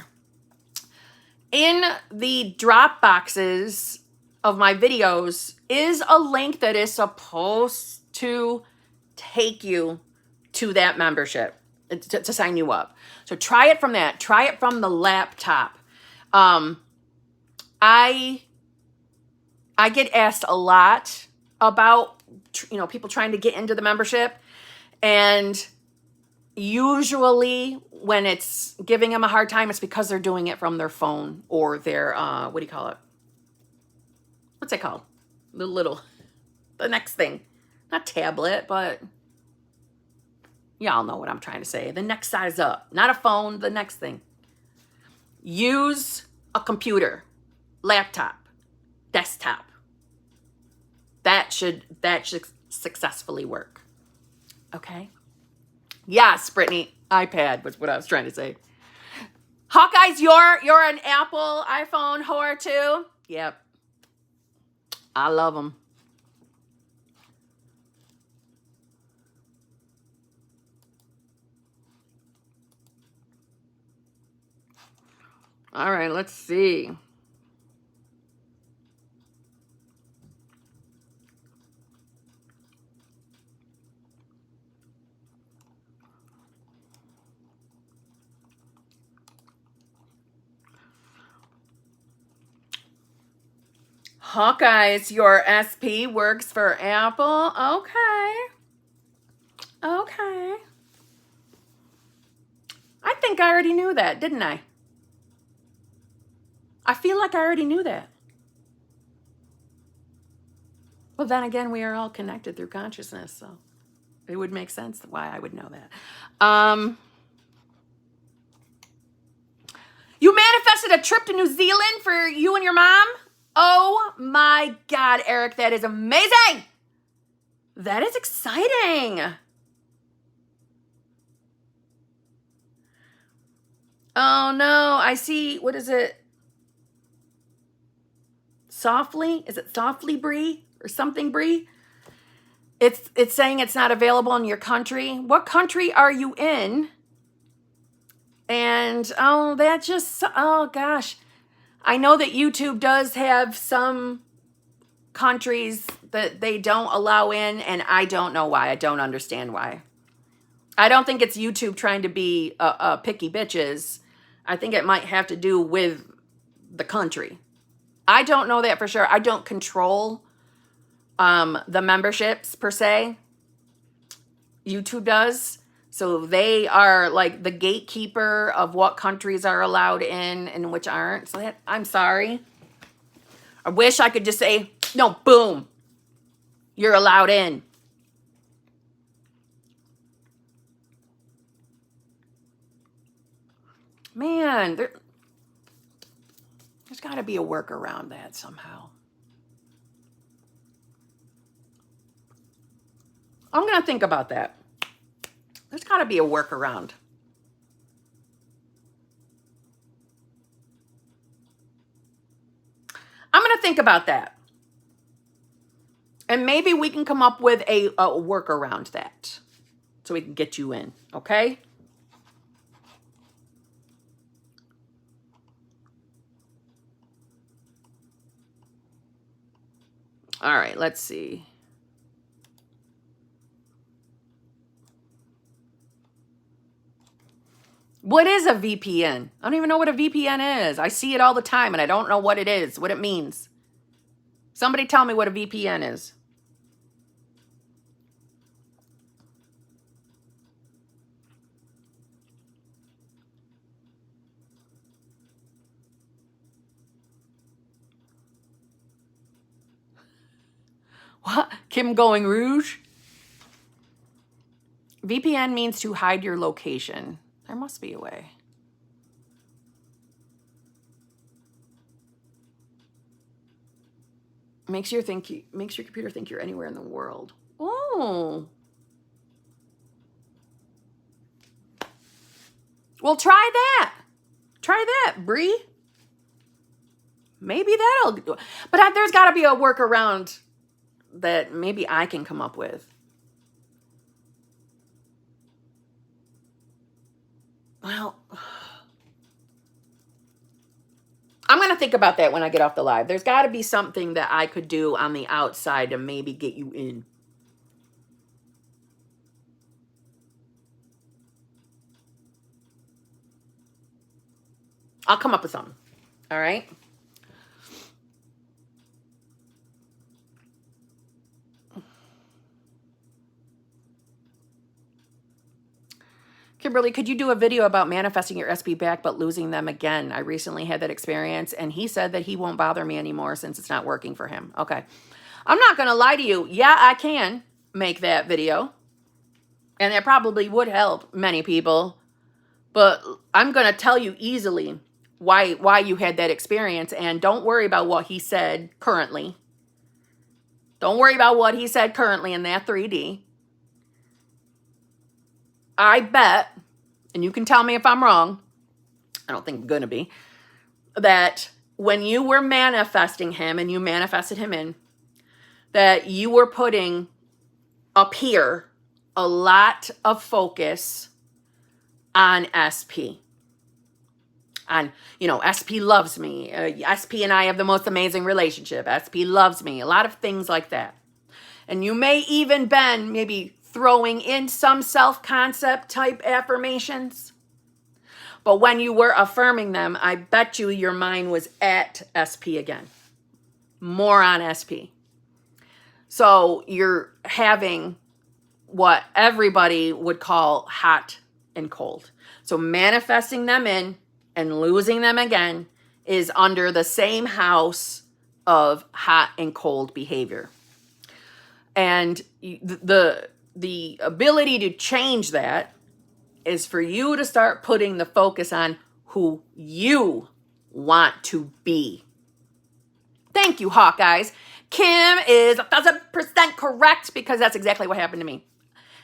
In the drop boxes of my videos is a link that is supposed to take you to that membership, to sign you up. So try it from that. Try it from the laptop. I get asked a lot about, people trying to get into the membership, and usually when it's giving them a hard time, it's because they're doing it from their phone or their, what do you call it? What's it called? The next thing. Not tablet, but y'all know what I'm trying to say. The next size up. Not a phone, the next thing. Use a computer, laptop, desktop. That should successfully work. Okay? Yes, Brittany, iPad was what I was trying to say. Hawkeyes, you're an Apple iPhone whore too? Yep. I love them. All right, let's see. Hawkeyes, your SP works for Apple. Okay. I think I already knew that, didn't I? I feel like I already knew that. Well, then again, we are all connected through consciousness, so it would make sense why I would know that. You manifested a trip to New Zealand for you and your mom? Oh my God, Eric, that is amazing. That is exciting. Oh no, I see. What is it? Softly? Is it Softly Bree or something Bree? It's saying it's not available in your country. What country are you in? And oh, that just, oh gosh. I know that YouTube does have some countries that they don't allow in, and I don't know why. I don't understand why. I don't think it's YouTube trying to be picky bitches. I think it might have to do with the country. I don't know that for sure. I don't control the memberships per se. YouTube does. So they are like the gatekeeper of what countries are allowed in and which aren't. So that, I'm sorry. I wish I could just say, no, boom, you're allowed in. Man, there's got to be a workaround that somehow. I'm going to think about that. There's got to be a workaround. I'm going to think about that. And maybe we can come up with a workaround that. So we can get you in, okay? All right, let's see. What is a VPN? I don't even know what a VPN is. I see it all the time and I don't know what it is, what it means. Somebody tell me what a VPN is. What? Kim going rouge? VPN means to hide your location. There must be a way. Makes your computer think you're anywhere in the world. Oh. Well, try that. Try that, Bree. Maybe that'll do. But there's got to be a workaround that maybe I can come up with. Well, I'm going to think about that when I get off the live. There's got to be something that I could do on the outside to maybe get you in. I'll come up with something. All right? Kimberly, could you do a video about manifesting your SP back but losing them again? I recently had that experience, and he said that he won't bother me anymore since it's not working for him. Okay. I'm not going to lie to you. Yeah, I can make that video, and that probably would help many people, but I'm going to tell you easily why you had that experience, and don't worry about what he said currently. Don't worry about what he said currently in that 3D. I bet, and you can tell me if I'm wrong, I don't think I'm going to be, that when you were manifesting him and you manifested him in, that you were putting up here a lot of focus on SP. On, SP loves me. SP and I have the most amazing relationship. SP loves me. A lot of things like that. And you may even been maybe throwing in some self-concept type affirmations. But when you were affirming them, I bet you your mind was at SP again. More on SP. So you're having what everybody would call hot and cold. So manifesting them in and losing them again is under the same house of hot and cold behavior. And the ability to change that is for you to start putting the focus on who you want to be. Thank you, Hawkeyes. Kim is 1,000% correct because that's exactly what happened to me.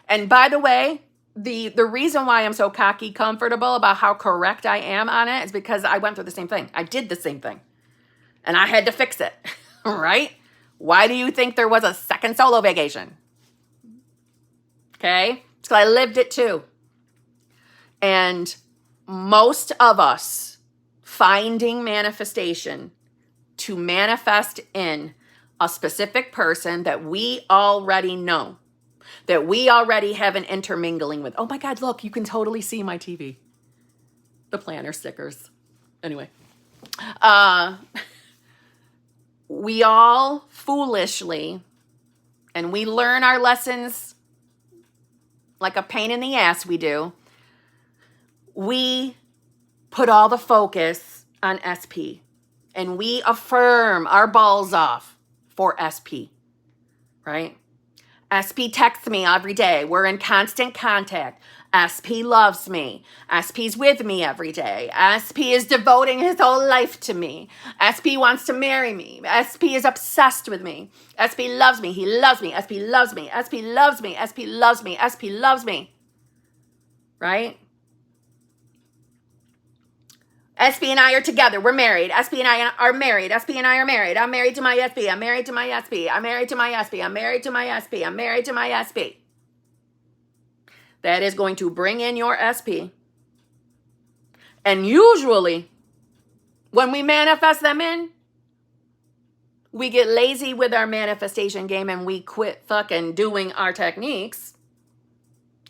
And by the way, the reason why I'm so cocky comfortable about how correct I am on it is because I went through the same thing. I did the same thing. And I had to fix it. Right? Why do you think there was a second solo vacation? Okay? So I lived it too. And most of us finding manifestation to manifest in a specific person that we already know, that we already have an intermingling with. Oh my God, look, you can totally see my TV. The planner stickers. Anyway. We all foolishly, and we learn our lessons like a pain in the ass we do. We put all the focus on SP, and we affirm our balls off for SP, right? SP texts me every day. We're in constant contact. SP loves me. SP's with me every day. SP is devoting his whole life to me. SP wants to marry me. SP is obsessed with me. SP loves me. He loves me. SP loves me. SP loves me. SP loves me. SP loves me. Right? SP and I are together. We're married. SP and I are married. SP and I are married. I'm married to my SP. I'm married to my SP. I'm married to my SP. I'm married to my SP. I'm married to my SP. That is going to bring in your SP. And usually, when we manifest them in, we get lazy with our manifestation game and we quit fucking doing our techniques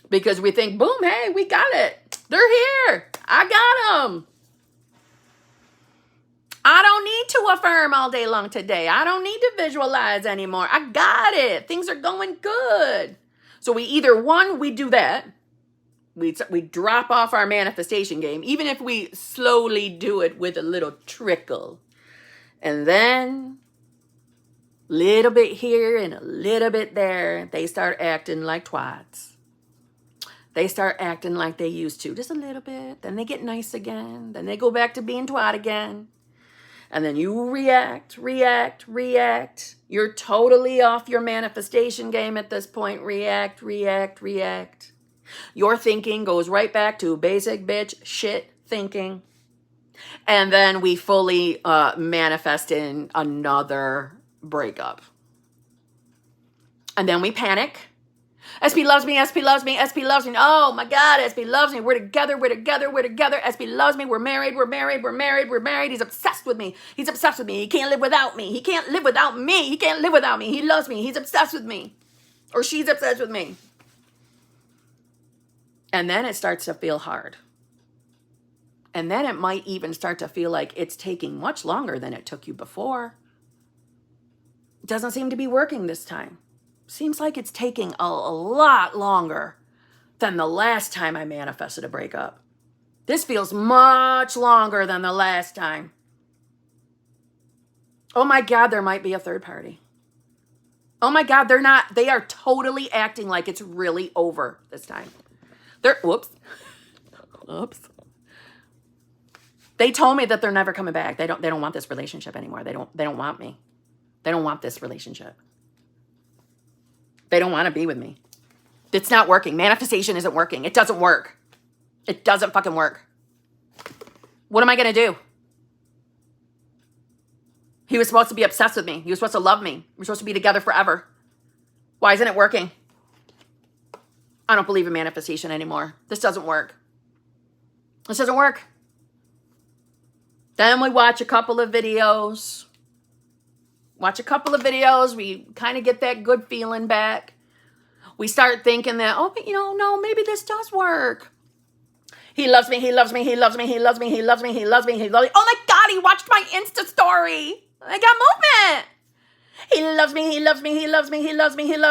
because we think, boom, hey, we got it. They're here. I got them. I don't need to affirm all day long today. I don't need to visualize anymore. I got it. Things are going good. So we either, one, we do that. We drop off our manifestation game, even if we slowly do it with a little trickle. And then, little bit here and a little bit there, they start acting like twats. They start acting like they used to, just a little bit. Then they get nice again. Then they go back to being twat again. And then you react. You're totally off your manifestation game at this point. React. Your thinking goes right back to basic bitch shit thinking. And then we fully manifest in another breakup. And then we panic. SP loves me, SP loves me, SP loves me. Oh my God, SP loves me. We're together. SP loves me. We're married. He's obsessed with me. He can't live without me. He loves me. He's obsessed with me. Or she's obsessed with me. And then it starts to feel hard. And then it might even start to feel like it's taking much longer than it took you before. It doesn't seem to be working this time. Seems like it's taking a lot longer than the last time I manifested a breakup. This feels much longer than the last time. Oh my God, there might be a third party. Oh my God, they are totally acting like it's really over this time. Whoops. They told me that they're never coming back. They don't want this relationship anymore. They don't want me. They don't want this relationship. They don't want to be with me. It's not working. Manifestation isn't working. It doesn't work. It doesn't fucking work. What am I going to do? He was supposed to be obsessed with me. He was supposed to love me. We're supposed to be together forever. Why isn't it working? I don't believe in manifestation anymore. This doesn't work. Then we watch a couple of videos. We kind of get that good feeling back. We start thinking that, oh, but no, maybe this does work. He loves me. Oh my God, he watched my Insta story. I got movement. He loves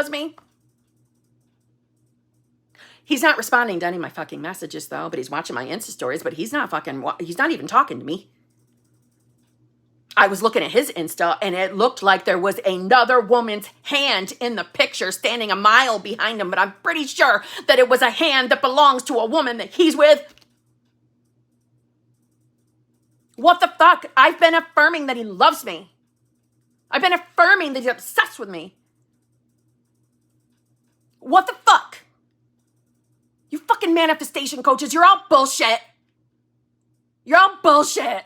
me. He's not responding to any of my fucking messages though, but he's watching my Insta stories, but he's not even talking to me. I was looking at his Insta and it looked like there was another woman's hand in the picture standing a mile behind him, but I'm pretty sure that it was a hand that belongs to a woman that he's with. What the fuck? I've been affirming that he loves me. I've been affirming that he's obsessed with me. What the fuck? You fucking manifestation coaches, you're all bullshit. You're all bullshit.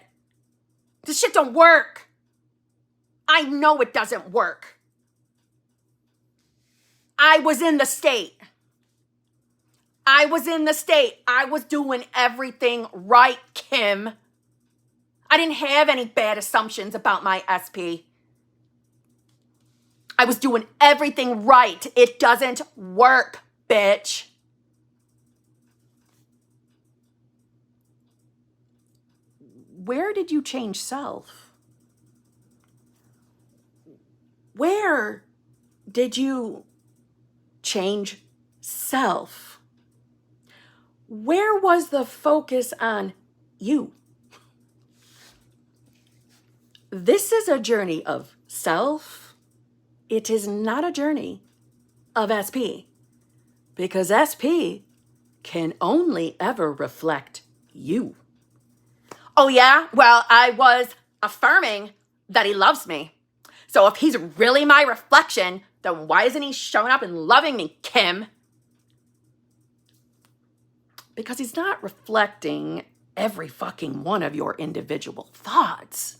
This shit don't work. I know it doesn't work. I was in the state. I was doing everything right, Kim. I didn't have any bad assumptions about my SP. I was doing everything right. It doesn't work, bitch. Where did you change self? Where did you change self? Where was the focus on you? This is a journey of self. It is not a journey of SP, because SP can only ever reflect you. Oh yeah? Well, I was affirming that he loves me. So if he's really my reflection, then why isn't he showing up and loving me, Kim? Because he's not reflecting every fucking one of your individual thoughts.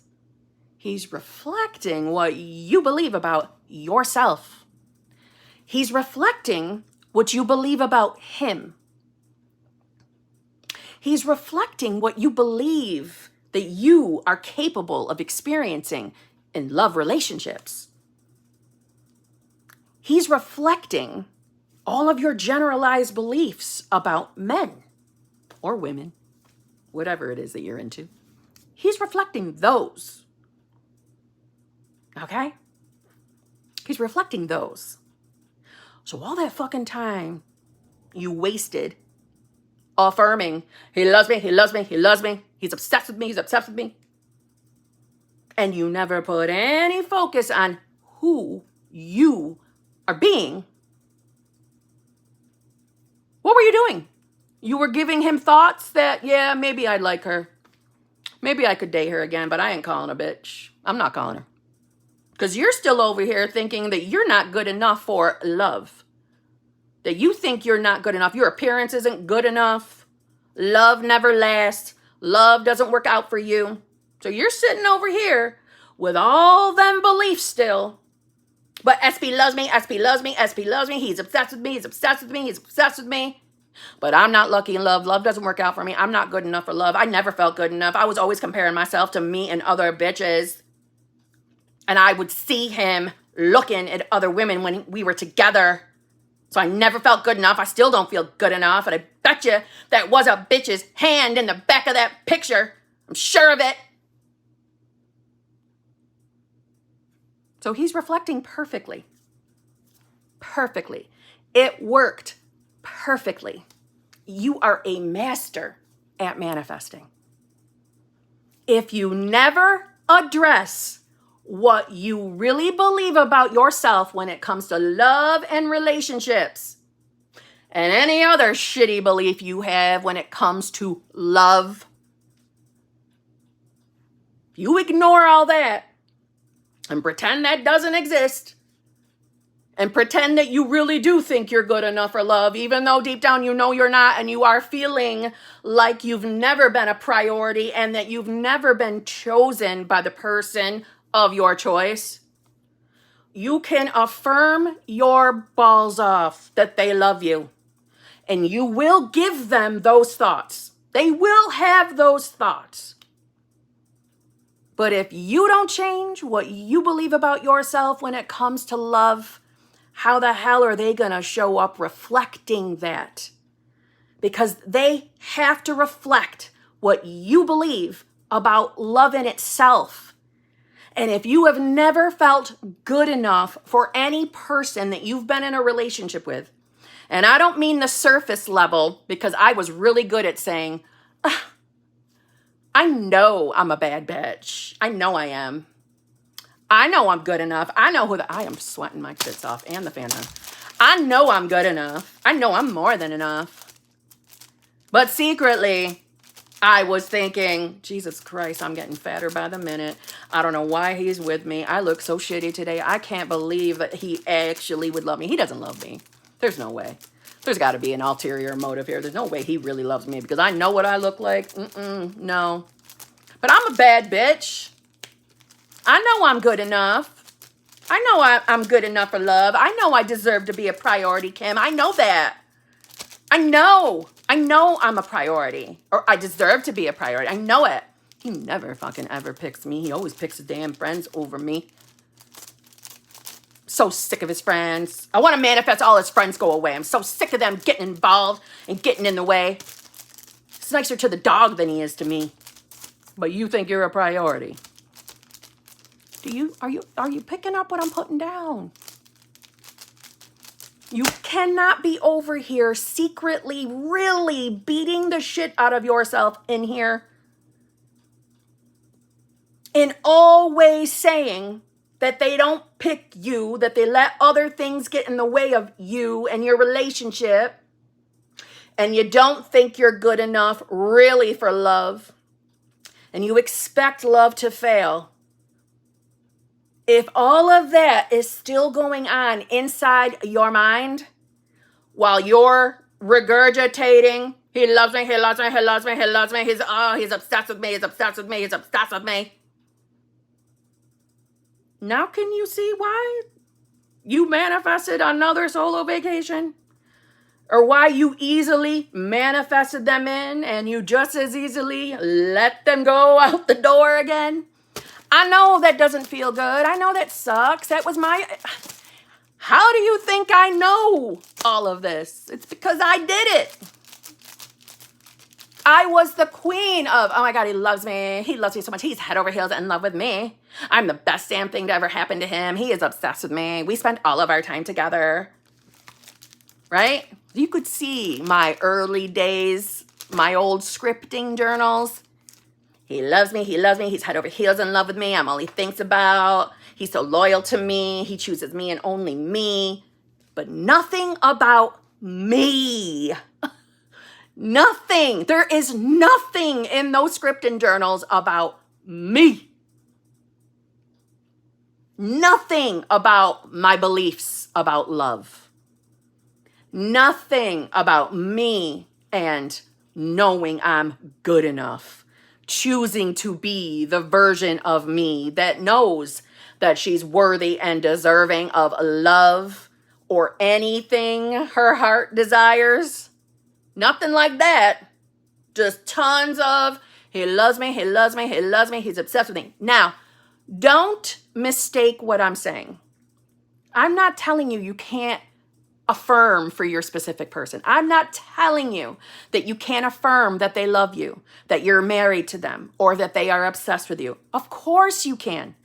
He's reflecting what you believe about yourself. He's reflecting what you believe about him. He's reflecting what you believe that you are capable of experiencing in love relationships. He's reflecting all of your generalized beliefs about men or women, whatever it is that you're into. He's reflecting those. Okay? He's reflecting those. So all that fucking time you wasted affirming, he loves me, he loves me, he loves me, he's obsessed with me, he's obsessed with me, and you never put any focus on who you are being, what were you doing? You were giving him thoughts that, yeah, maybe I'd like her. Maybe I could date her again, but I ain't calling a bitch. I'm not calling her. Because you're still over here thinking that you're not good enough for love. That you think you're not good enough. Your appearance isn't good enough. Love never lasts. Love doesn't work out for you. So you're sitting over here with all them beliefs still. But SP loves me, SP loves me, SP loves me. He's obsessed with me, he's obsessed with me, he's obsessed with me. But I'm not lucky in love. Love doesn't work out for me. I'm not good enough for love. I never felt good enough. I was always comparing myself to me and other bitches. And I would see him looking at other women when we were together. So I never felt good enough. I still don't feel good enough. And I bet you that was a bitch's hand in the back of that picture. I'm sure of it. So he's reflecting perfectly. Perfectly. It worked perfectly. You are a master at manifesting. If you never address what you really believe about yourself when it comes to love and relationships, and any other shitty belief you have when it comes to love, you ignore all that and pretend that doesn't exist, and pretend that you really do think you're good enough for love, even though deep down you know you're not, and you are feeling like you've never been a priority and that you've never been chosen by the person of your choice. You can affirm your balls off that they love you, and you will give them those thoughts. They will have those thoughts. But if you don't change what you believe about yourself when it comes to love, how the hell are they going to show up reflecting that? Because they have to reflect what you believe about love in itself. And if you have never felt good enough for any person that you've been in a relationship with, and I don't mean the surface level, because I was really good at saying, I know I'm a bad bitch. I know I am. I know I'm good enough. I know I am sweating my tits off and the fan on. I know I'm good enough. I know I'm more than enough. But secretly, I was thinking, Jesus Christ, I'm getting fatter by the minute. I don't know why he's with me. I look so shitty today. I can't believe that he actually would love me. He doesn't love me. There's no way. There's got to be an ulterior motive here. There's no way he really loves me because I know what I look like. No. But I'm a bad bitch. I know I'm good enough. I know I'm good enough for love. I know I deserve to be a priority, Kim. I know that. I know I'm a priority. Or I deserve to be a priority. I know it. He never fucking ever picks me. He always picks his damn friends over me. So sick of his friends. I want to manifest all his friends go away. I'm so sick of them getting involved and getting in the way. He's nicer to the dog than he is to me. But you think you're a priority. Are you picking up what I'm putting down? You cannot be over here secretly really beating the shit out of yourself in here and always saying that they don't pick you, that they let other things get in the way of you and your relationship, and you don't think you're good enough really for love, and you expect love to fail. If all of that is still going on inside your mind while you're regurgitating, he loves me, he loves me, he loves me, he loves me, he's obsessed with me, he's obsessed with me, he's obsessed with me. Now can you see why you manifested another solo vacation? Or why you easily manifested them in and you just as easily let them go out the door again? I know that doesn't feel good. I know that sucks. How do you think I know all of this? It's because I did it. I was the queen of, oh my God, he loves me. He loves me so much. He's head over heels in love with me. I'm the best damn thing to ever happen to him. He is obsessed with me. We spent all of our time together. Right? You could see my early days, my old scripting journals. He loves me. He loves me. He's head over heels in love with me. I'm all he thinks about. He's so loyal to me. He chooses me and only me. But nothing about me. Nothing. There is nothing in those scripting journals about me. Nothing about my beliefs about love. Nothing about me and knowing I'm good enough. Choosing to be the version of me that knows that she's worthy and deserving of love or anything her heart desires. Nothing like that. Just tons of, he loves me, he loves me, he loves me, he's obsessed with me. Now, don't mistake what I'm saying. I'm not telling you you can't affirm for your specific person. I'm not telling you that you can't affirm that they love you, that you're married to them, or that they are obsessed with you. Of course you can.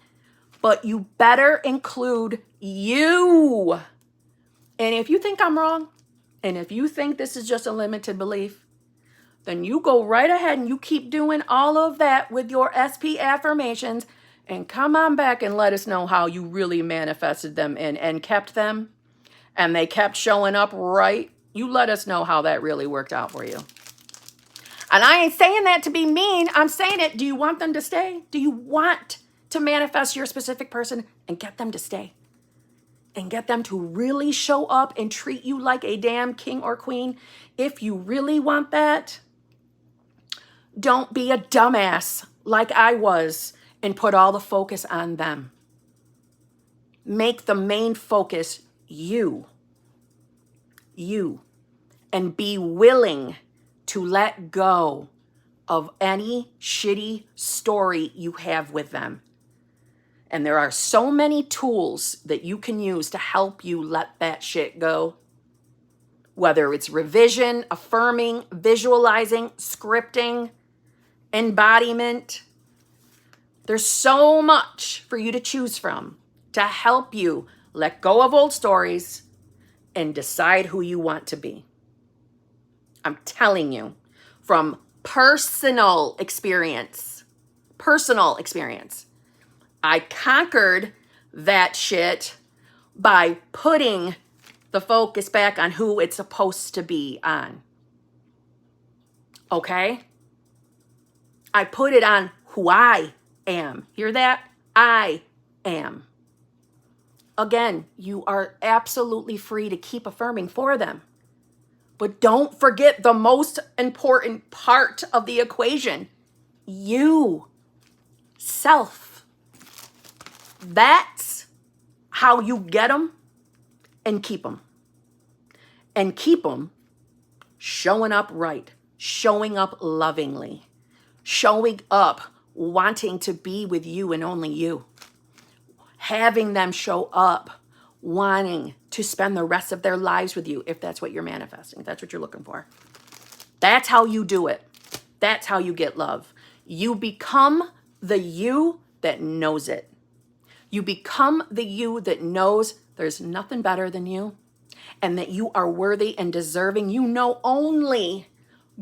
But you better include you. And if you think I'm wrong, and if you think this is just a limited belief, then you go right ahead and you keep doing all of that with your SP affirmations and come on back and let us know how you really manifested them and kept them. And they kept showing up right. You let us know how that really worked out for you. And I ain't saying that to be mean. I'm saying it. Do you want them to stay? Do you want to manifest your specific person and get them to stay? And get them to really show up and treat you like a damn king or queen? If you really want that, don't be a dumbass like I was and put all the focus on them. Make the main focus you, and be willing to let go of any shitty story you have with them. And there are so many tools that you can use to help you let that shit go. Whether it's revision, affirming, visualizing, scripting, embodiment. There's so much for you to choose from to help you let go of old stories and decide who you want to be. I'm telling you, from personal experience, I conquered that shit by putting the focus back on who it's supposed to be on. Okay? I put it on who I am. Hear that? I am. Again, you are absolutely free to keep affirming for them. But don't forget the most important part of the equation. You. Self. That's how you get them and keep them. And keep them showing up right, showing up lovingly, showing up wanting to be with you and only you, having them show up wanting to spend the rest of their lives with you, if that's what you're manifesting, if that's what you're looking for. That's how you do it. That's how you get love. You become the you that knows it. You become the you that knows there's nothing better than you, and that you are worthy and deserving. You know only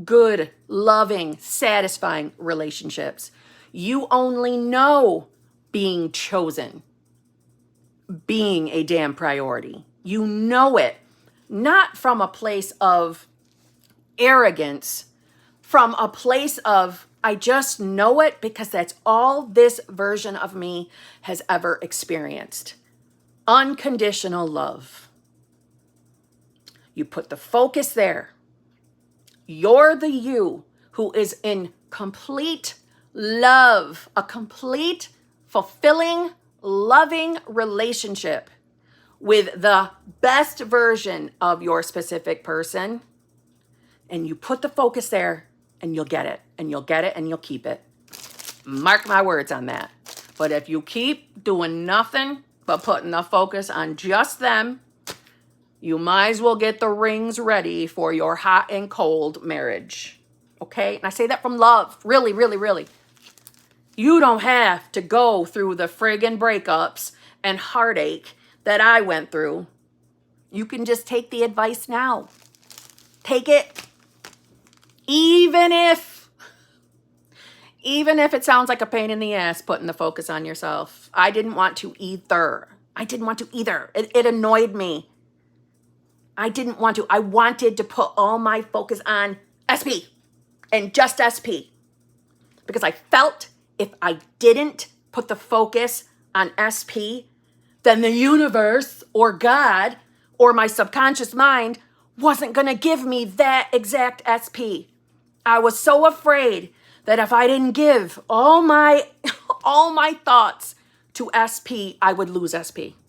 good, loving, satisfying relationships. You only know being chosen, being a damn priority. You know it, not from a place of arrogance, from a place of, I just know it because that's all this version of me has ever experienced. Unconditional love. You put the focus there. You're the you who is in complete love, a complete, fulfilling, loving relationship with the best version of your specific person. And you put the focus there and you'll get it, and you'll get it, and you'll keep it. Mark my words on that. But if you keep doing nothing but putting the focus on just them, you might as well get the rings ready for your hot and cold marriage. Okay? And I say that from love. Really, really, really. You don't have to go through the friggin' breakups and heartache that I went through. You can just take the advice now. Take it. Even if it sounds like a pain in the ass putting the focus on yourself. I didn't want to either. It annoyed me. I didn't want to. I wanted to put all my focus on SP and just SP. Because I felt if I didn't put the focus on SP, then the universe or God or my subconscious mind wasn't going to give me that exact SP. I was so afraid that if I didn't give all my thoughts to SP, I would lose SP.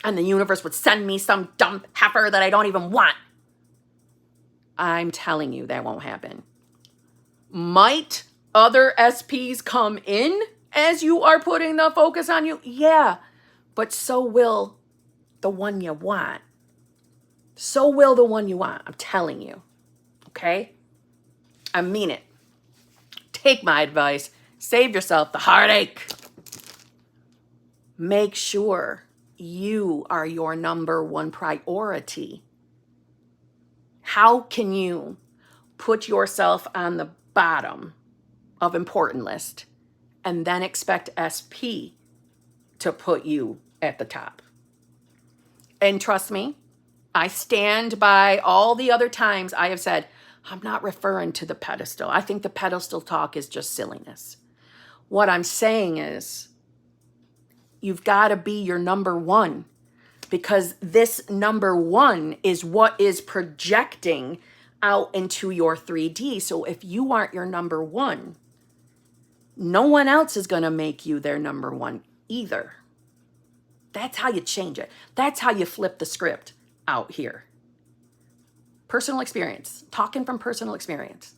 And the universe would send me some dumb heifer that I don't even want. I'm telling you, that won't happen. Might other SPs come in as you are putting the focus on you? Yeah, but so will the one you want. So will the one you want, I'm telling you. Okay? I mean it. Take my advice. Save yourself the heartache. Make sure you are your number one priority. How can you put yourself on the bottom of important list and then expect SP to put you at the top? And trust me, I stand by all the other times I have said, I'm not referring to the pedestal. I think the pedestal talk is just silliness. What I'm saying is, you've got to be your number one, because this number one is what is projecting out into your 3D. So if you aren't your number one, no one else is going to make you their number one either. That's how you change it. That's how you flip the script out here. Personal experience, talking from personal experience.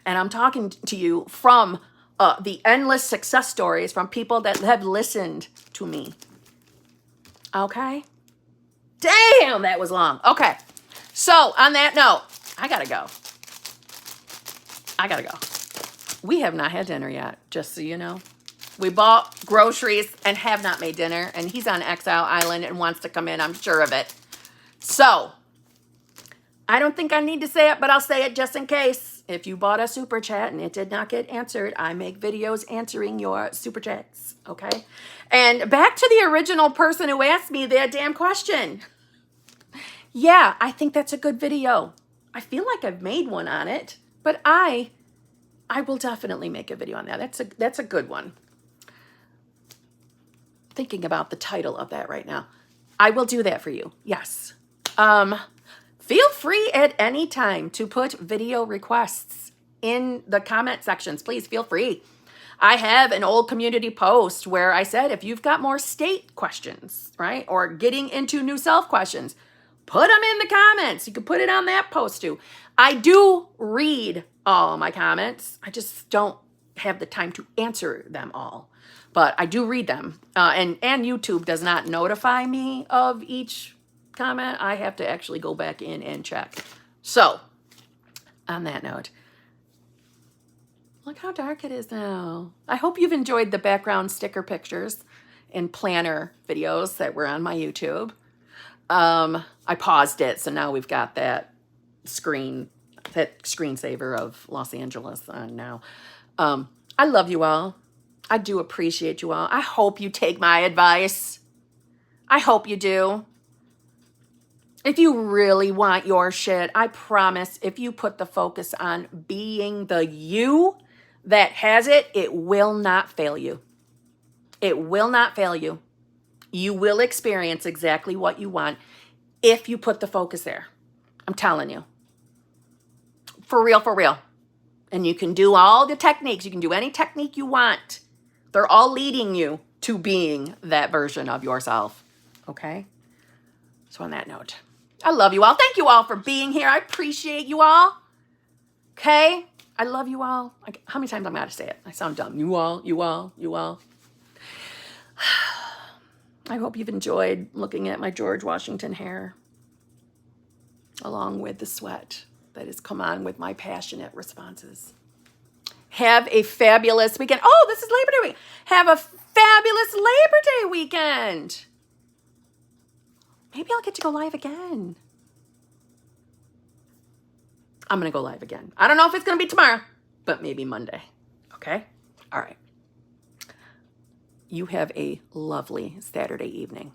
And I'm talking to you from the endless success stories from people that have listened to me. Okay? Damn, that was long. Okay. So on that note, I gotta go. We have not had dinner yet, just so you know. We bought groceries and have not made dinner, and he's on Exile Island and wants to come in, I'm sure of it. So, I don't think I need to say it, but I'll say it just in case. If you bought a super chat and it did not get answered, I make videos answering your super chats, okay? And back to the original person who asked me that damn question. Yeah, I think that's a good video. I feel like I've made one on it, but I will definitely make a video on that. That's a good one. Thinking about the title of that right now. I will do that for you. Yes. Feel free at any time to put video requests in the comment sections. Please feel free. I have an old community post where I said, if you've got more state questions, right, or getting into new self questions, put them in the comments. You can put it on that post too. I do read all my comments. I just don't have the time to answer them all, but I do read them. And YouTube does not notify me of each comment. I have to actually go back in and check. So on that note, look how dark it is now. I hope you've enjoyed the background sticker pictures and planner videos that were on my YouTube. I paused it, so now we've got that screensaver of Los Angeles on now. I love you all. I do appreciate you all. I hope you take my advice. I hope you do. If you really want your shit, I promise if you put the focus on being the you that has it, it will not fail you. It will not fail you. You will experience exactly what you want if you put the focus there. I'm telling you. For real, for real. And you can do all the techniques. You can do any technique you want. They're all leading you to being that version of yourself. Okay? So on that note, I love you all. Thank you all for being here. I appreciate you all. Okay? I love you all. How many times I'm going to say it? I sound dumb. You all, you all, you all. I hope you've enjoyed looking at my George Washington hair, along with the sweat that has come on with my passionate responses. Have a fabulous weekend. Oh, this is Labor Day week. Have a fabulous Labor Day weekend. Maybe I'll get to go live again. I'm going to go live again. I don't know if it's going to be tomorrow, but maybe Monday. Okay? All right. You have a lovely Saturday evening.